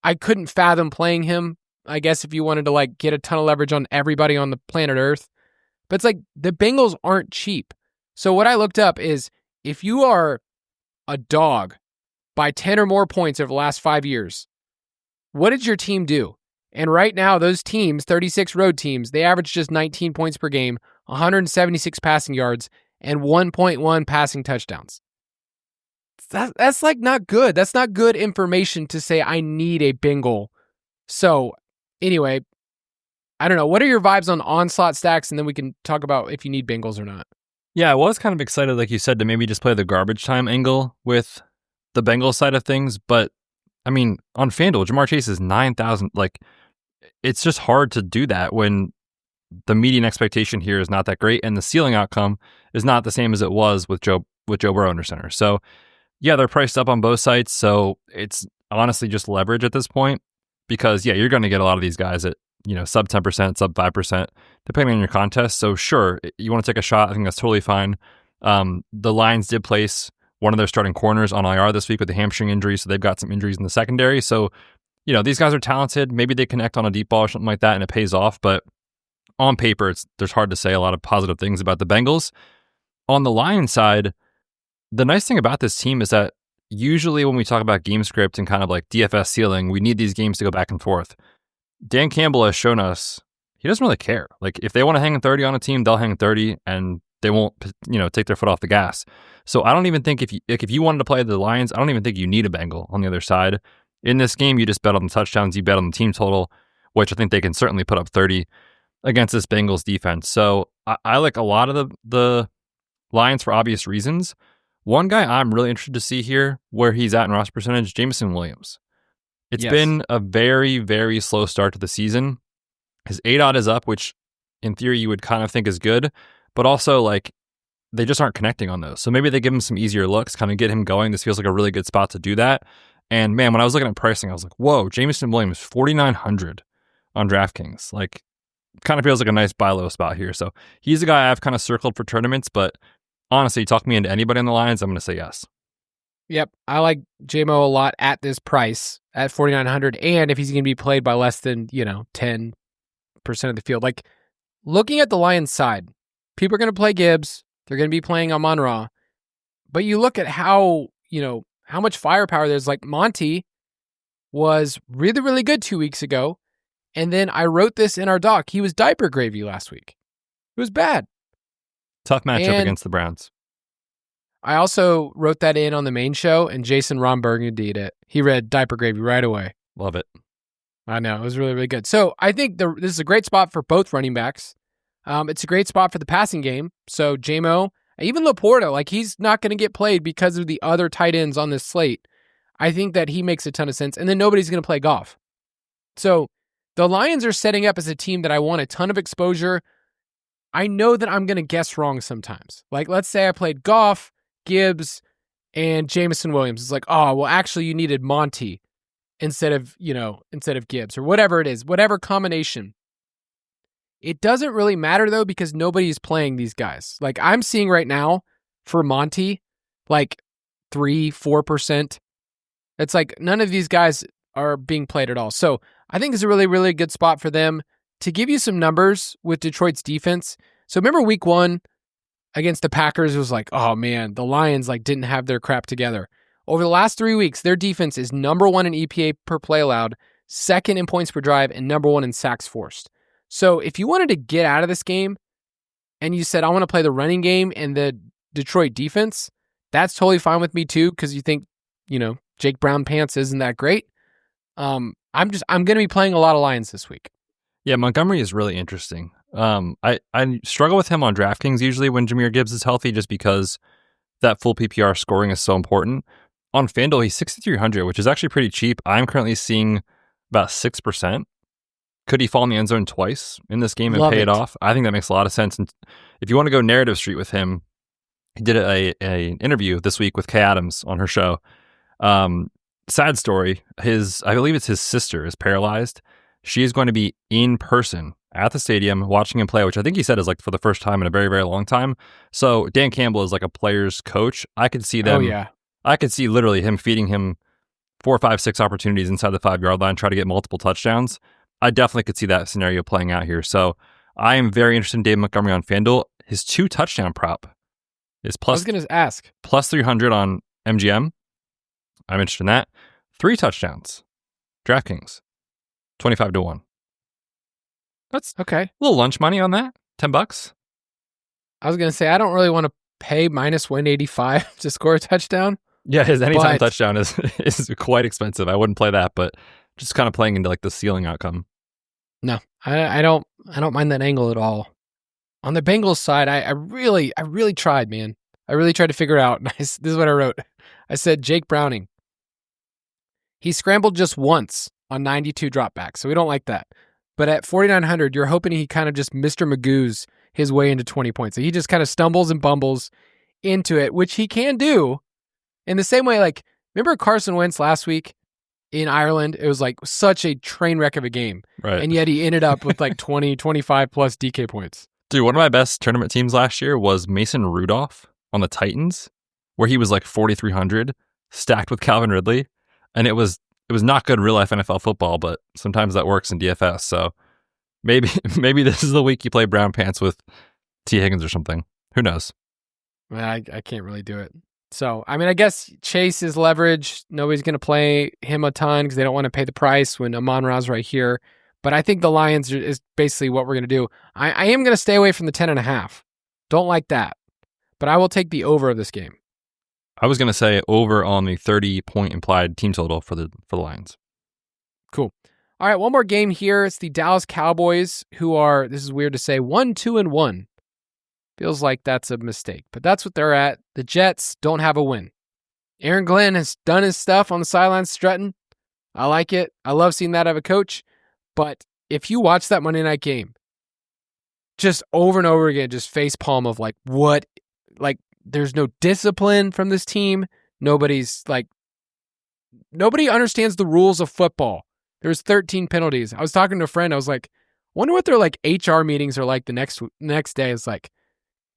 I couldn't fathom playing him. I guess if you wanted to like get a ton of leverage on everybody on the planet Earth. But it's like the Bengals aren't cheap. So what I looked up is if you are a dog by 10 or more points over the last 5 years, what did your team do? And right now, those teams, 36 road teams, they average just 19 points per game, 176 passing yards, and 1.1 passing touchdowns. That's like not good. That's not good information to say I need a Bengal. So anyway, I don't know. What are your vibes on onslaught stacks? And then we can talk about if you need Bengals or not. Yeah, I was kind of excited, like you said, to maybe just play the garbage time angle with the Bengals side of things. But I mean, on FanDuel, Jamar Chase is 9,000. Like, it's just hard to do that when the median expectation here is not that great, and the ceiling outcome is not the same as it was with Joe Burrow under center. So, yeah, they're priced up on both sides. So it's honestly just leverage at this point because, yeah, you're going to get a lot of these guys at sub 10%, sub 5%, depending on your contest. So sure, you want to take a shot. I think that's totally fine. The Lions did place one of their starting corners on IR this week with a hamstring injury, so they've got some injuries in the secondary. So, these guys are talented. Maybe they connect on a deep ball or something like that, and it pays off. But on paper, there's hard to say a lot of positive things about the Bengals. On the Lions side, the nice thing about this team is that usually when we talk about game script and kind of like DFS ceiling, we need these games to go back and forth. Dan Campbell has shown us he doesn't really care. Like if they want to hang 30 on a team, they'll hang 30 and they won't, take their foot off the gas. So I don't even think if you wanted to play the Lions, I don't even think you need a Bengal on the other side. In this game, you just bet on the touchdowns, you bet on the team total, which I think they can certainly put up 30 against this Bengals defense. So I like a lot of the Lions for obvious reasons. One guy I'm really interested to see here where he's at in roster percentage, Jameson Williams. It's been a very, very slow start to the season. His ADOT is up, which in theory you would kind of think is good, but also like they just aren't connecting on those. So maybe they give him some easier looks, kind of get him going. This feels like a really good spot to do that. And man, when I was looking at pricing, I was like, whoa, Jameson Williams, $4,900 on DraftKings. Like kind of feels like a nice buy low spot here. So he's a guy I've kind of circled for tournaments, but honestly, talk me into anybody in the Lions, I'm going to say yes. Yep, I like JMO a lot at this price at $4,900, and if he's going to be played by less than 10% of the field. Like looking at the Lions side, people are going to play Gibbs, they're going to be playing Amon-Ra, but you look at how much firepower there's. Like Monty was really, really good 2 weeks ago, and then I wrote this in our doc. He was diaper gravy last week. It was bad. Tough matchup against the Browns. I also wrote that in on the main show, and Jason Romberg did it. He read diaper gravy right away. Love it. I know. It was really, really good. So I think this is a great spot for both running backs. It's a great spot for the passing game. So JMO, even Laporta, like he's not going to get played because of the other tight ends on this slate. I think that he makes a ton of sense. And then nobody's going to play Goff. So the Lions are setting up as a team that I want a ton of exposure. I know that I'm going to guess wrong sometimes. Like, let's say I played Goff, Gibbs, and Jameson Williams. It's like, oh, well, actually, you needed Monty instead of Gibbs, or whatever it is, whatever combination. It doesn't really matter, though, because nobody's playing these guys. Like, I'm seeing right now for Monty, like 3-4%. It's like none of these guys are being played at all. So I think it's a really, really good spot for them. To give you some numbers with Detroit's defense. So remember week 1 against the Packers, it was like, oh man, the Lions like didn't have their crap together. Over the last 3 weeks, their defense is number 1 in EPA per play allowed, 2nd in points per drive, and number 1 in sacks forced. So if you wanted to get out of this game and you said, I want to play the running game and the Detroit defense, that's totally fine with me too, because you think, Jake Brown pants isn't that great. I'm going to be playing a lot of Lions this week. Yeah, Montgomery is really interesting. I struggle with him on DraftKings usually when Jahmyr Gibbs is healthy, just because that full PPR scoring is so important. On FanDuel, he's 6,300, which is actually pretty cheap. I'm currently seeing about 6%. Could he fall in the end zone twice in this game and pay it off? I think that makes a lot of sense. And if you want to go narrative street with him, he did an interview this week with Kay Adams on her show. Sad story. I believe it's his sister is paralyzed. She is going to be in person at the stadium watching him play, which I think he said is like for the first time in a very, very long time. So Dan Campbell is like a player's coach. I could see them. Oh, yeah. I could see literally him feeding him 4, 5, 6 opportunities inside the 5-yard line, try to get multiple touchdowns. I definitely could see that scenario playing out here. So I am very interested in David Montgomery on FanDuel. His 2 touchdown prop is plus. I was going to ask. Plus 300 on MGM. I'm interested in that. 3 touchdowns. DraftKings. 25-1. That's okay. A little lunch money on that. $10. I was going to say, I don't really want to pay minus 185 to score a touchdown. Yeah, his anytime touchdown is quite expensive. I wouldn't play that, but just kind of playing into like the ceiling outcome. No, I don't mind that angle at all. On the Bengals side, I really tried, man. I really tried to figure out. This is what I wrote. I said Jake Browning. He scrambled just once on 92 dropbacks, so we don't like that. But at 4,900, you're hoping he kind of just Mr. Magoo's his way into 20 points. So he just kind of stumbles and bumbles into it, which he can do. In the same way, like, remember Carson Wentz last week in Ireland? It was like such a train wreck of a game. Right. And yet he ended up with like 20, 25 plus DK points. Dude, one of my best tournament teams last year was Mason Rudolph on the Titans, where he was like 4,300 stacked with Calvin Ridley. And it was not good real life NFL football, but sometimes that works in DFS. So maybe this is the week you play Brown Pants with T. Higgins or something. Who knows? I can't really do it. So, I mean, I guess Chase is leverage. Nobody's going to play him a ton because they don't want to pay the price when Amon-Ra's right here. But I think the Lions is basically what we're going to do. I am going to stay away from the 10.5. Don't like that. But I will take the over of this game. I was going to say over on the 30-point implied team total for the Lions. Cool. All right, one more game here. It's the Dallas Cowboys, who are, this is weird to say, 1-2-1. Feels like that's a mistake, but that's what they're at. The Jets don't have a win. Aaron Glenn has done his stuff on the sidelines strutting. I like it. I love seeing that out of a coach. But if you watch that Monday night game, just over and over again, just face palm of like, what? Like, there's no discipline from this team. Nobody understands the rules of football. There's 13 penalties. I was talking to a friend. I was like, wonder what their like HR meetings are like the next day. It's like,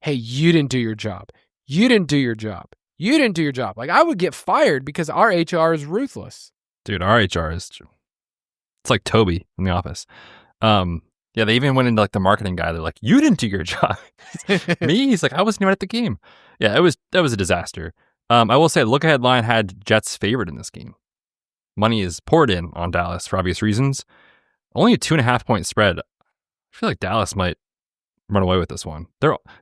hey, you didn't do your job. You didn't do your job. You didn't do your job. Like, I would get fired because our HR is ruthless. Dude, our HR is, it's like Toby in The Office. Yeah, they even went into like the marketing guy. They're like, you didn't do your job. Me? He's like, I wasn't even at the game. Yeah, that was a disaster. I will say, look ahead line had Jets favored in this game. Money is poured in on Dallas for obvious reasons. Only a 2.5 point spread. I feel like Dallas might run away with this one.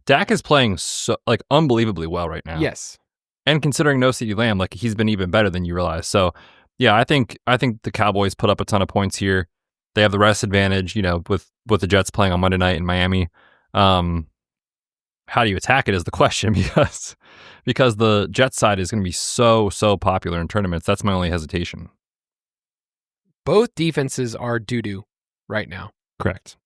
Dak is playing so like unbelievably well right now. Yes. And considering no CeeDee Lamb, like he's been even better than you realize. So yeah, I think the Cowboys put up a ton of points here. They have the rest advantage, with the Jets playing on Monday night in Miami. How do you attack it is the question because the Jets side is going to be so popular in tournaments. That's my only hesitation. Both defenses are doo-doo right now. Correct.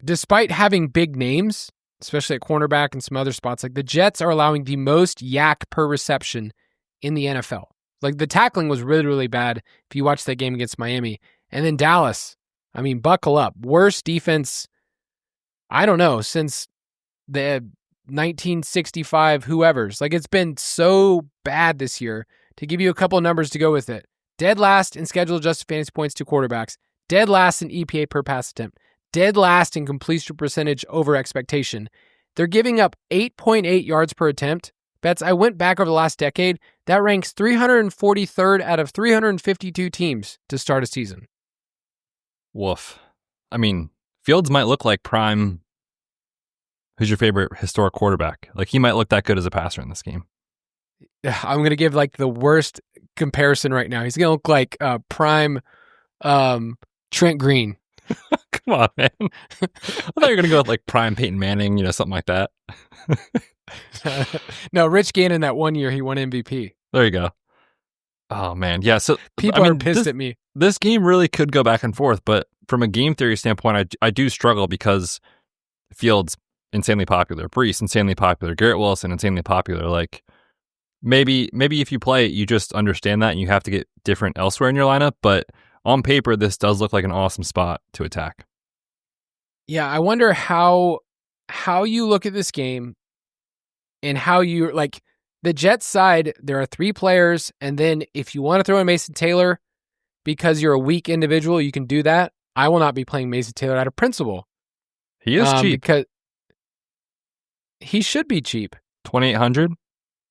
Despite having big names, especially at cornerback and some other spots. Like the Jets are allowing the most yak per reception in the NFL. Like the tackling was really, really bad if you watch that game against Miami. And then Dallas, I mean, buckle up. Worst defense, I don't know, since the 1965 whoever's. Like it's been so bad this year. To give you a couple numbers to go with it. Dead last in scheduled adjusted fantasy points to quarterbacks. Dead last in EPA per pass attempt. Dead last in completion percentage over expectation. They're giving up 8.8 yards per attempt. Betz, I went back over the last decade. That ranks 343rd out of 352 teams to start a season. Woof. I mean, Fields might look like prime. Who's your favorite historic quarterback? Like he might look that good as a passer in this game. I'm going to give like the worst comparison right now. He's going to look like prime Trent Green. Come on, man. I thought you were going to go with like prime Peyton Manning, something like that. No, Rich Gannon that one year he won MVP. There you go. Oh, man. Yeah, so people are pissed at me. This game really could go back and forth, but from a game theory standpoint, I do struggle because Fields insanely popular, Brees insanely popular, Garrett Wilson insanely popular. Like maybe if you play it, you just understand that and you have to get different elsewhere in your lineup. But on paper, this does look like an awesome spot to attack. Yeah, I wonder how you look at this game and how you like the Jets side. There are 3 players, and then if you want to throw in Mason Taylor because you're a weak individual, you can do that. I will not be playing Mason Taylor out of principle. He is cheap because he should be cheap. 2,800.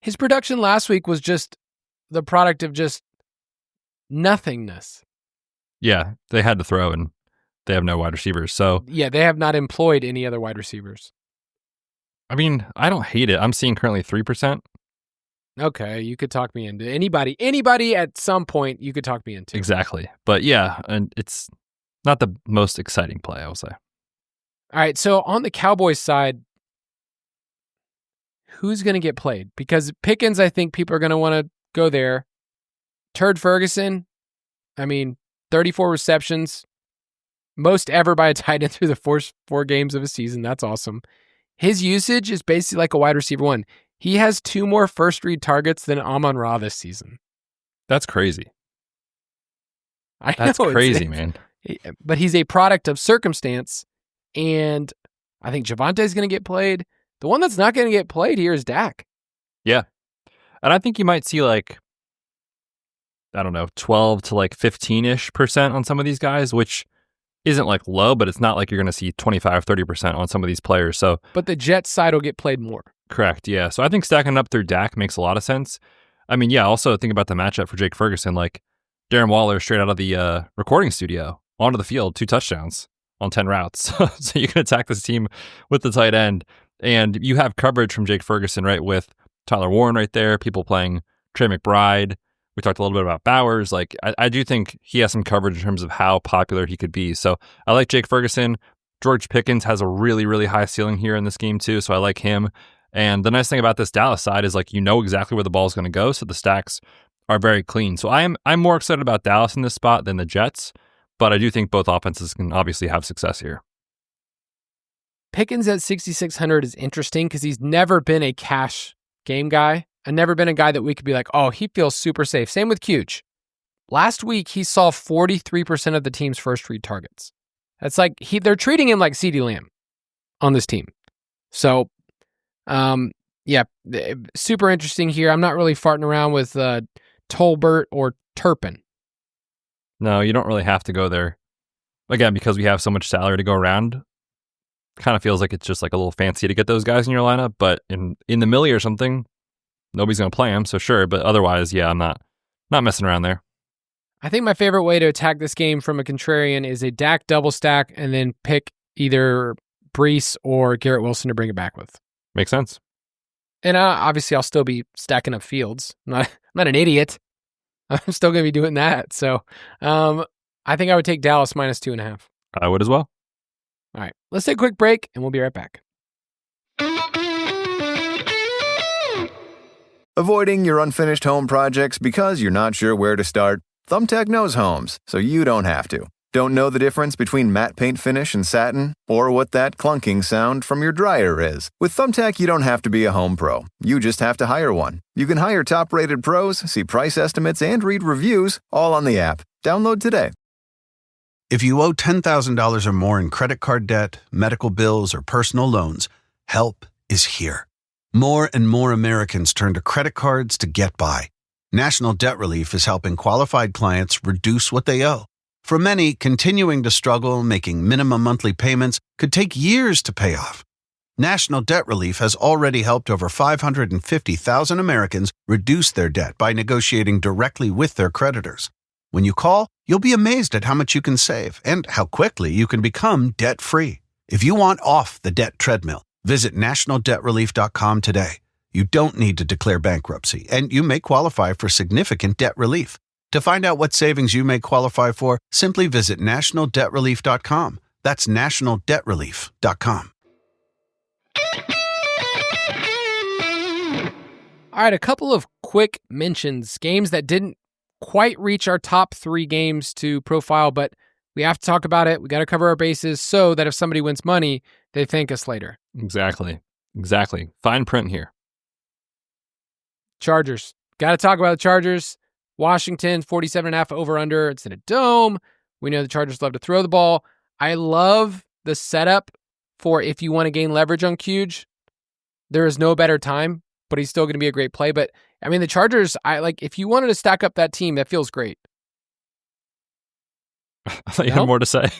His production last week was just the product of just nothingness. Yeah, they had to throw, and they have no wide receivers. So yeah, they have not employed any other wide receivers. I mean, I don't hate it. I'm seeing currently 3%. Okay, you could talk me into anybody at some point. You could talk me into exactly. But yeah, and it's not the most exciting play, I will say. All right, so on the Cowboys side, who's going to get played? Because Pickens, I think people are going to want to go there. Turd Ferguson, I mean, 34 receptions, most ever by a tight end through the first 4 games of a season. That's awesome. His usage is basically like a wide receiver 1. He has 2 more first read targets than Amon-Ra this season. That's crazy. That's crazy, man. But he's a product of circumstance, and I think Javante's going to get played. The one that's not going to get played here is Dak. Yeah. And I think you might see like, I don't know, 12 to like 15-ish% on some of these guys, which isn't like low, but it's not like you're going to see 25, 30% on some of these players. So, but the Jets side will get played more. Correct. Yeah. So I think stacking up through Dak makes a lot of sense. I mean, yeah, also think about the matchup for Jake Ferguson, like Darren Waller straight out of the recording studio onto the field, 2 touchdowns on 10 routes. So you can attack this team with the tight end. And you have coverage from Jake Ferguson, right, with Tyler Warren right there, people playing Trey McBride. We talked a little bit about Bowers. Like, I do think he has some coverage in terms of how popular he could be. So I like Jake Ferguson. George Pickens has a really, really high ceiling here in this game too, so I like him. And the nice thing about this Dallas side is like you know exactly where the ball is going to go, so the stacks are very clean. So I'm more excited about Dallas in this spot than the Jets, but I do think both offenses can obviously have success here. Pickens at 6,600 is interesting because he's never been a cash game guy and never been a guy that we could be like, oh, he feels super safe. Same with Cuge. Last week, he saw 43% of the team's first read targets. That's like they're treating him like CeeDee Lamb on this team. So, yeah, super interesting here. I'm not really farting around with Tolbert or Turpin. No, you don't really have to go there. Again, because we have so much salary to go around, kind of feels like it's just like a little fancy to get those guys in your lineup. But in the millie or something, nobody's going to play them, so sure. But otherwise, yeah, I'm not messing around there. I think my favorite way to attack this game from a contrarian is a Dak double stack and then pick either Brees or Garrett Wilson to bring it back with. Makes sense. And obviously, I'll still be stacking up Fields. I'm not an idiot. I'm still going to be doing that. So I think I would take Dallas minus 2.5. I would as well. All right, let's take a quick break, and we'll be right back. Avoiding your unfinished home projects because you're not sure where to start? Thumbtack knows homes, so you don't have to. Don't know the difference between matte paint finish and satin? Or what that clunking sound from your dryer is? With Thumbtack, you don't have to be a home pro. You just have to hire one. You can hire top-rated pros, see price estimates, and read reviews, all on the app. Download today. If you owe $10,000 or more in credit card debt, medical bills, or personal loans, help is here. More and more Americans turn to credit cards to get by. National Debt Relief is helping qualified clients reduce what they owe. For many, continuing to struggle making minimum monthly payments could take years to pay off. National Debt Relief has already helped over 550,000 Americans reduce their debt by negotiating directly with their creditors. When you call, you'll be amazed at how much you can save and how quickly you can become debt-free. If you want off the debt treadmill, visit nationaldebtrelief.com today. You don't need to declare bankruptcy, and you may qualify for significant debt relief. To find out what savings you may qualify for, simply visit nationaldebtrelief.com. That's nationaldebtrelief.com. All right, a couple of quick mentions. Games that didn't quite reach our top 3 games to profile, but we have to talk about it. We got to cover our bases so that if somebody wins money, they thank us later. Exactly. Fine print here. Chargers. Got to talk about the Chargers. Washington, 47.5 over-under. It's in a dome. We know the Chargers love to throw the ball. I love the setup for if you want to gain leverage on Cuge. There is no better time, but he's still going to be a great play. But, I mean, the Chargers, if you wanted to stack up that team, that feels great. I thought you had more to say.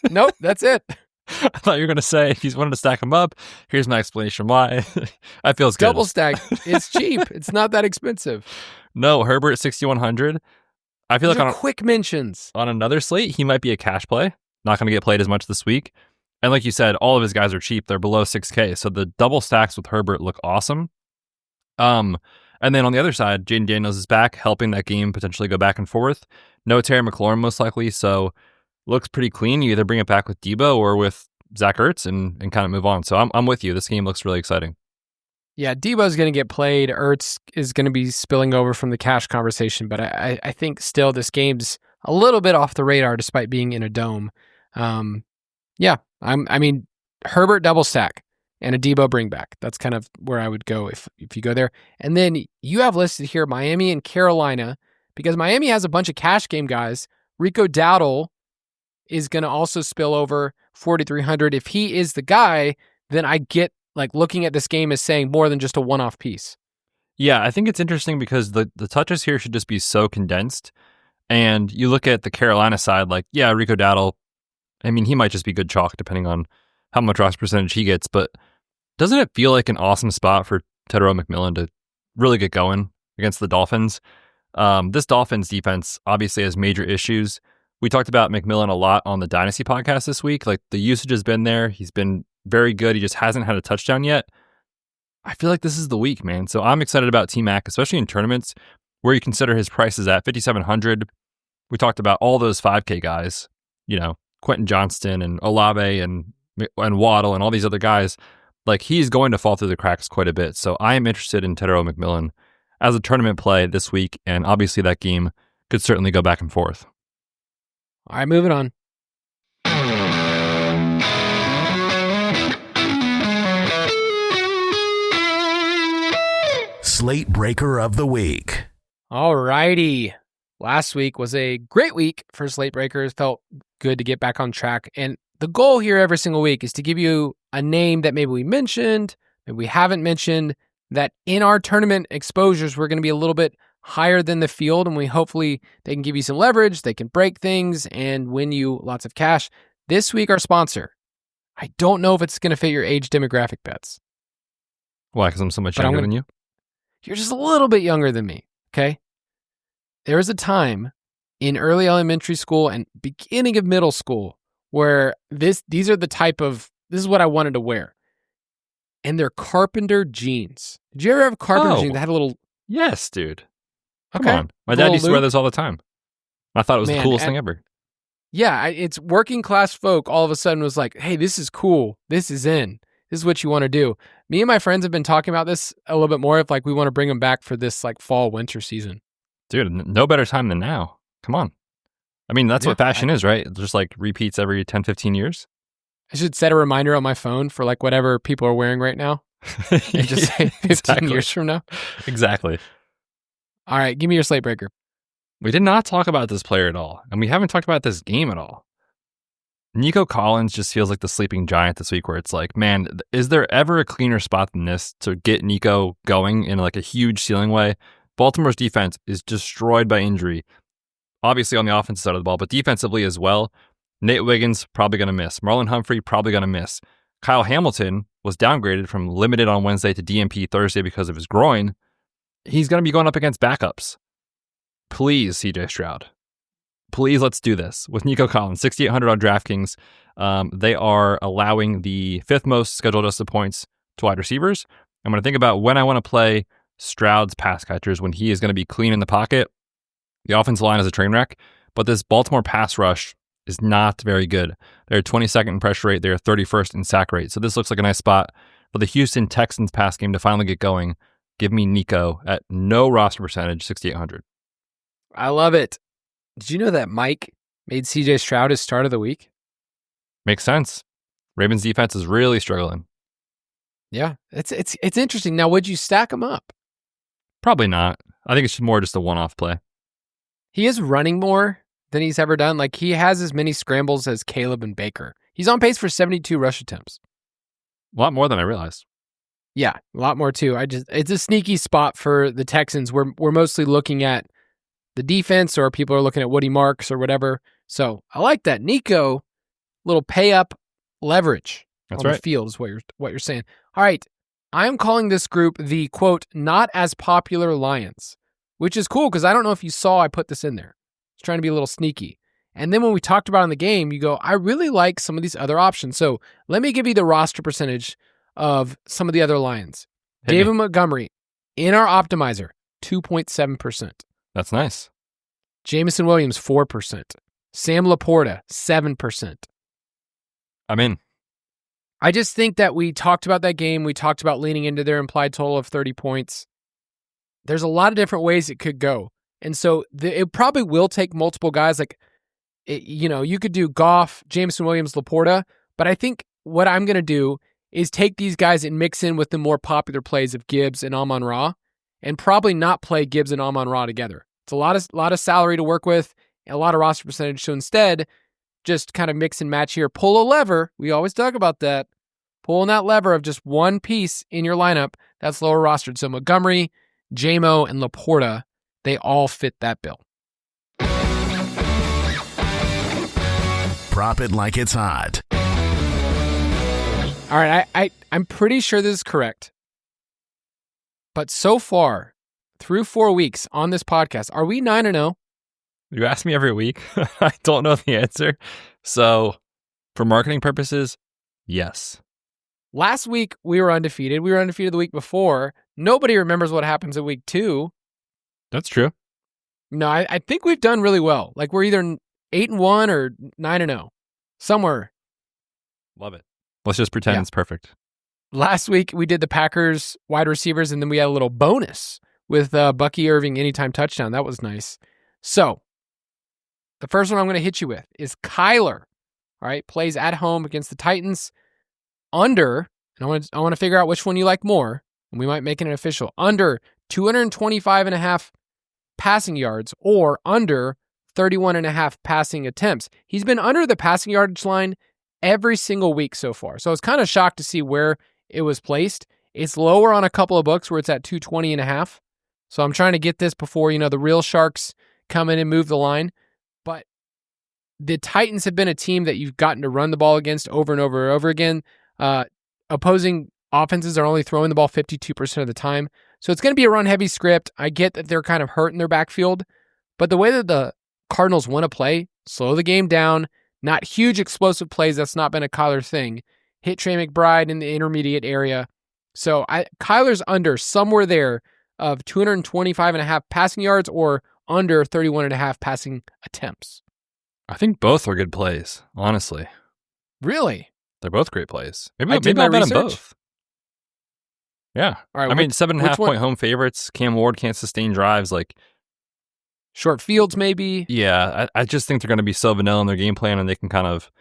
Nope, that's it. I thought you were going to say, if you wanted to stack them up, here's my explanation why. I feels good. Double stack. It's cheap. It's not that expensive. No, Herbert 6,100. I feel Those like are quick mentions. On another slate, he might be a cash play. Not going to get played as much this week. And like you said, all of his guys are cheap. They're below 6K. So the double stacks with Herbert look awesome. And then on the other side, Jaden Daniels is back, helping that game potentially go back and forth. No Terry McLaurin most likely. So looks pretty clean. You either bring it back with Debo or with Zach Ertz and kind of move on. So I'm with you. This game looks really exciting. Yeah, Debo's going to get played. Ertz is going to be spilling over from the cash conversation, but I think still this game's a little bit off the radar despite being in a dome. I mean, Herbert double stack and a Debo bring back. That's kind of where I would go if you go there. And then you have listed here Miami and Carolina because Miami has a bunch of cash game guys. Rico Dowdle is going to also spill over 4,300. If he is the guy, then I get looking at this game as saying more than just a one-off piece. Yeah, I think it's interesting because the touches here should just be so condensed. And you look at the Carolina side, Rico Dowdle, I mean, he might just be good chalk depending on how much roster percentage he gets, but doesn't it feel like an awesome spot for Tedero McMillan to really get going against the Dolphins? This Dolphins defense obviously has major issues. We talked about McMillan a lot on the Dynasty podcast this week. The usage has been there. He's been very good. He just hasn't had a touchdown yet. I feel like this is the week, man. So I'm excited about T-Mac, especially in tournaments where you consider his prices at 5,700. We talked about all those 5K guys, Quentin Johnston and Olave and Waddle and all these other guys. He's going to fall through the cracks quite a bit. So I am interested in Tedero McMillan as a tournament play this week. And obviously that game could certainly go back and forth. All right, moving on. Slate Breaker of the Week. All righty. Last week was a great week for Slate Breakers. Felt good to get back on track. And the goal here every single week is to give you a name that maybe we mentioned, maybe we haven't mentioned, that in our tournament exposures, we're going to be a little bit higher than the field, and hopefully they can give you some leverage, they can break things, and win you lots of cash. This week, our sponsor, I don't know if it's going to fit your age demographic bets. Why? Because I'm so much younger than you? You're just a little bit younger than me, okay? There was a time in early elementary school and beginning of middle school where these are the this is what I wanted to wear. And they're carpenter jeans. Did you ever have carpenter jeans that had a little... Yes, dude. Come okay. on. My dad used to wear those all the time. I thought it was the coolest thing ever. Yeah, it's working class folk all of a sudden was like, hey, this is cool. This is in. This is what you want to do. Me and my friends have been talking about this a little bit more if we want to bring them back for this fall winter season. Dude, no better time than now. Come on. I mean, that's what fashion is, right? It just like repeats every 10, 15 years. I should set a reminder on my phone for like whatever people are wearing right now. And just say 15 years from now. Exactly. All right, give me your slate breaker. We did not talk about this player at all, and we haven't talked about this game at all. Nico Collins just feels like the sleeping giant this week, where it's like, man, is there ever a cleaner spot than this to get Nico going in like a huge ceiling way? Baltimore's defense is destroyed by injury, obviously on the offensive side of the ball, but defensively as well. Nate Wiggins probably going to miss. Marlon Humphrey probably going to miss. Kyle Hamilton was downgraded from limited on Wednesday to DMP Thursday because of his groin. He's going to be going up against backups. Please, CJ Stroud. Please, let's do this. With Nico Collins, 6,800 on DraftKings. They are allowing the 5th most scheduled adjusted points to wide receivers. I'm going to think about when I want to play Stroud's pass catchers, when he is going to be clean in the pocket. The offensive line is a train wreck, but this Baltimore pass rush is not very good. They're 22nd in pressure rate. They're 31st in sack rate. So this looks like a nice spot for the Houston Texans pass game to finally get going. Give me Nico at no roster percentage, 6,800. I love it. Did you know that Mike made CJ Stroud his start of the week? Makes sense. Ravens defense is really struggling. Yeah, it's interesting. Now, would you stack him up? Probably not. I think it's more just a one-off play. He is running more than he's ever done. Like, he has as many scrambles as Caleb and Baker. He's on pace for 72 rush attempts. A lot more than I realized. Yeah, a lot more too. It's a sneaky spot for the Texans. We're mostly looking at the defense, or people are looking at what he marks or whatever. So I like that. Nico, little pay up leverage on the field is what you're saying. All right. I am calling this group the, quote, not as popular Lions, which is cool because I don't know if you saw I put this in there. I was trying to be a little sneaky. And then when we talked about it in the game, you go, I really like some of these other options. So let me give you the roster percentage of some of the other Lions. David Montgomery, in our optimizer, 2.7%. That's nice. Jameson Williams, 4%. Sam Laporta, 7%. I'm in. I just think that we talked about that game. We talked about leaning into their implied total of 30 points. There's a lot of different ways it could go. And so it probably will take multiple guys. Like, you could do Goff, Jameson Williams, Laporta. But I think what I'm going to do is take these guys and mix in with the more popular plays of Gibbs and Amon-Ra, and probably not play Gibbs and Amon-Ra together. It's a lot of salary to work with, and a lot of roster percentage. So instead, just kind of mix and match here. Pull a lever. We always talk about that. Pulling that lever of just one piece in your lineup that's lower rostered. So Montgomery, JMO, and Laporta, they all fit that bill. Prop it like it's hot. All right, I'm pretty sure this is correct. But so far, through 4 weeks on this podcast, are we 9-0? You ask me every week. I don't know the answer. So for marketing purposes, yes. Last week, we were undefeated. We were undefeated the week before. Nobody remembers what happens in week 2. That's true. No, I think we've done really well. Like, we're either 8-1 or 9-0. Somewhere. Love it. Let's just pretend it's perfect. Last week, we did the Packers wide receivers, and then we had a little bonus with Bucky Irving anytime touchdown. That was nice. So, the first one I'm going to hit you with is Kyler. All right, plays at home against the Titans. Under, and I want to figure out which one you like more, and we might make it an official. Under 225.5 passing yards, or under 31.5 passing attempts. He's been under the passing yardage line every single week so far. So I was kind of shocked to see where it was placed. It's lower on a couple of books where it's at 220.5. So I'm trying to get this before, the real sharks come in and move the line. But the Titans have been a team that you've gotten to run the ball against over and over and over again. Opposing offenses are only throwing the ball 52% of the time. So it's going to be a run-heavy script. I get that they're kind of hurt in their backfield. But the way that the Cardinals want to play, slow the game down, not huge explosive plays. That's not been a Kyler thing. Hit Trey McBride in the intermediate area. So Kyler's under somewhere there of 225.5 passing yards or under 31.5 passing attempts. I think both are good plays, honestly. Really? They're both great plays. Maybe I'll bet them both. Yeah. All right. I mean, 7.5 point home favorites. Cam Ward can't sustain drives. Like, Short fields, maybe. Yeah, I just think they're going to be so vanilla in their game plan, and they can kind of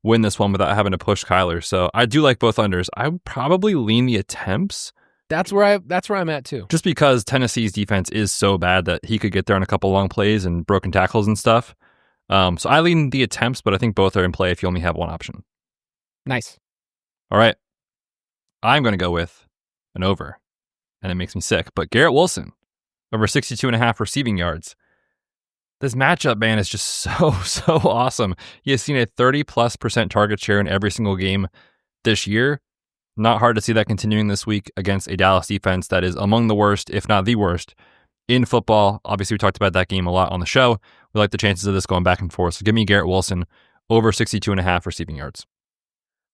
win this one without having to push Kyler. So I do like both unders. I would probably lean the attempts. That's where I'm at too. Just because Tennessee's defense is so bad that he could get there on a couple long plays and broken tackles and stuff. So I lean the attempts, but I think both are in play if you only have one option. Nice. All right. I'm going to go with an over, and it makes me sick. But Garrett Wilson, over 62.5 receiving yards. This matchup, man, is just so awesome. He has seen a 30+% target share in every single game this year. Not hard to see that continuing this week against a Dallas defense that is among the worst, if not the worst, in football. Obviously, we talked about that game a lot on the show. We like the chances of this going back and forth. So give me Garrett Wilson over 62.5 receiving yards.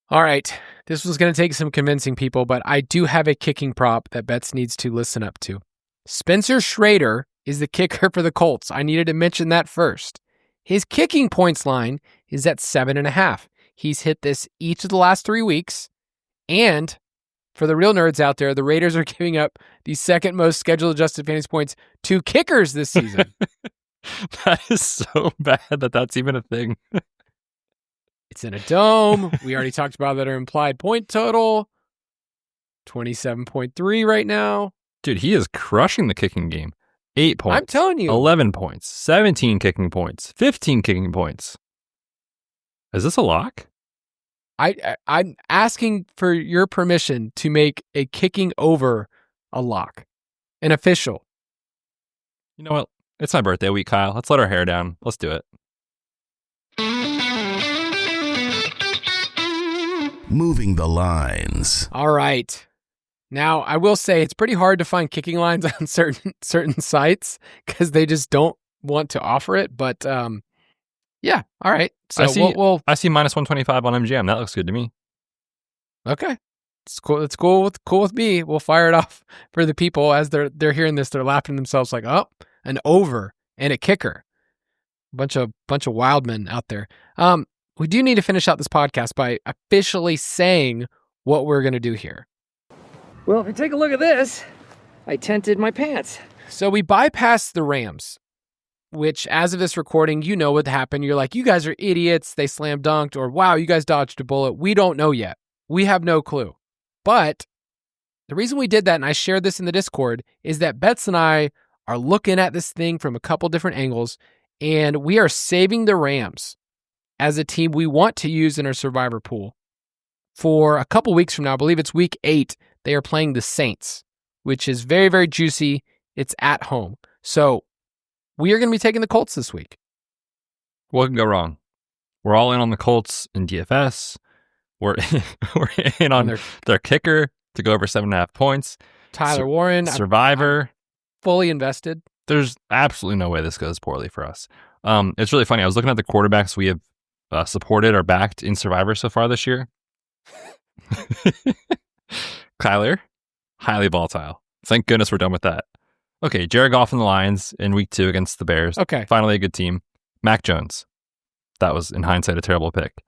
All right. This was going to take some convincing people, but I do have a kicking prop that Betz needs to listen up to. Spencer Schrader is the kicker for the Colts. I needed to mention that first. His kicking points line is at 7.5. He's hit this each of the last 3 weeks. And for the real nerds out there, the Raiders are giving up the second most schedule adjusted fantasy points to kickers this season. That is so bad that that's even a thing. It's in a dome. We already talked about that implied point total. 27.3 right now. Dude, he is crushing the kicking game. 8 points. I'm telling you. 11 points. 17 kicking points. 15 kicking points. Is this a lock? I'm asking for your permission to make a kicking over a lock. An official. You know what? It's my birthday week, Kyle. Let's let our hair down. Let's do it. Moving the lines. All right. Now, I will say it's pretty hard to find kicking lines on certain sites because they just don't want to offer it. But yeah, all right. So I see minus 125 on MGM. That looks good to me. Okay, it's cool. It's cool with me. We'll fire it off for the people as they're hearing this. They're laughing themselves like, oh, an over and a kicker. Bunch of wild men out there. We do need to finish out this podcast by officially saying what we're going to do here. Well, if you take a look at this, I tented my pants. So we bypassed the Rams, which as of this recording, you know what happened. You're like, you guys are idiots. They slam dunked, or wow, you guys dodged a bullet. We don't know yet. We have no clue. But the reason we did that, and I shared this in the Discord, is that Betz and I are looking at this thing from a couple different angles, and we are saving the Rams as a team we want to use in our survivor pool. For a couple weeks from now, I believe it's week 8, they are playing the Saints, which is very, very juicy. It's at home. So we are going to be taking the Colts this week. What can go wrong? We're all in on the Colts in DFS. We're in on their kicker to go over 7.5 points. Tyler Warren. Survivor. I'm fully invested. There's absolutely no way this goes poorly for us. It's really funny. I was looking at the quarterbacks we have supported or backed in Survivor so far this year. Kyler, highly volatile. Thank goodness we're done with that. Okay, Jared Goff and the Lions in week 2 against the Bears. Okay. Finally a good team. Mac Jones. That was, in hindsight, a terrible pick.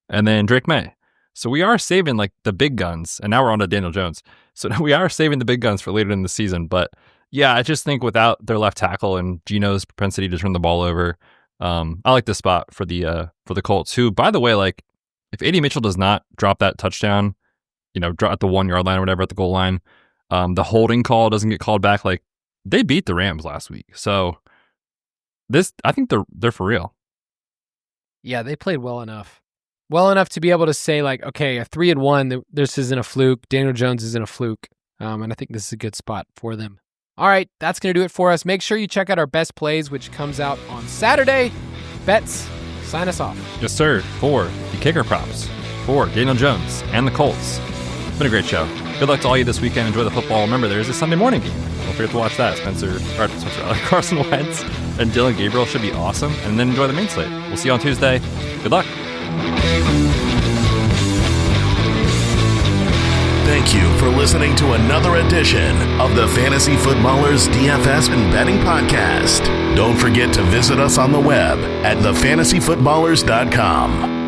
And then Drake May. So we are saving like the big guns, and now we're on to Daniel Jones. So we are saving the big guns for later in the season. But yeah, I just think without their left tackle and Geno's propensity to turn the ball over, I like this spot for the Colts, who, by the way, like if A.D. Mitchell does not drop that touchdown, drop at the 1 yard line or whatever at the goal line, the holding call doesn't get called back. Like they beat the Rams last week. So I think they're for real. Yeah, they played well enough to be able to say like, okay, a 3-1, this isn't a fluke. Daniel Jones isn't a fluke. And I think this is a good spot for them. All right, that's going to do it for us. Make sure you check out our best plays, which comes out on Saturday. Betz, sign us off. Yes, sir. For the kicker props for Daniel Jones and the Colts. It's been a great show. Good luck to all you this weekend. Enjoy the football. Remember, there's a Sunday morning game. Don't forget to watch that. Carson Wentz and Dylan Gabriel should be awesome. And then enjoy the main slate. We'll see you on Tuesday. Good luck. Thank you for listening to another edition of the Fantasy Footballers DFS and Betting Podcast. Don't forget to visit us on the web at thefantasyfootballers.com.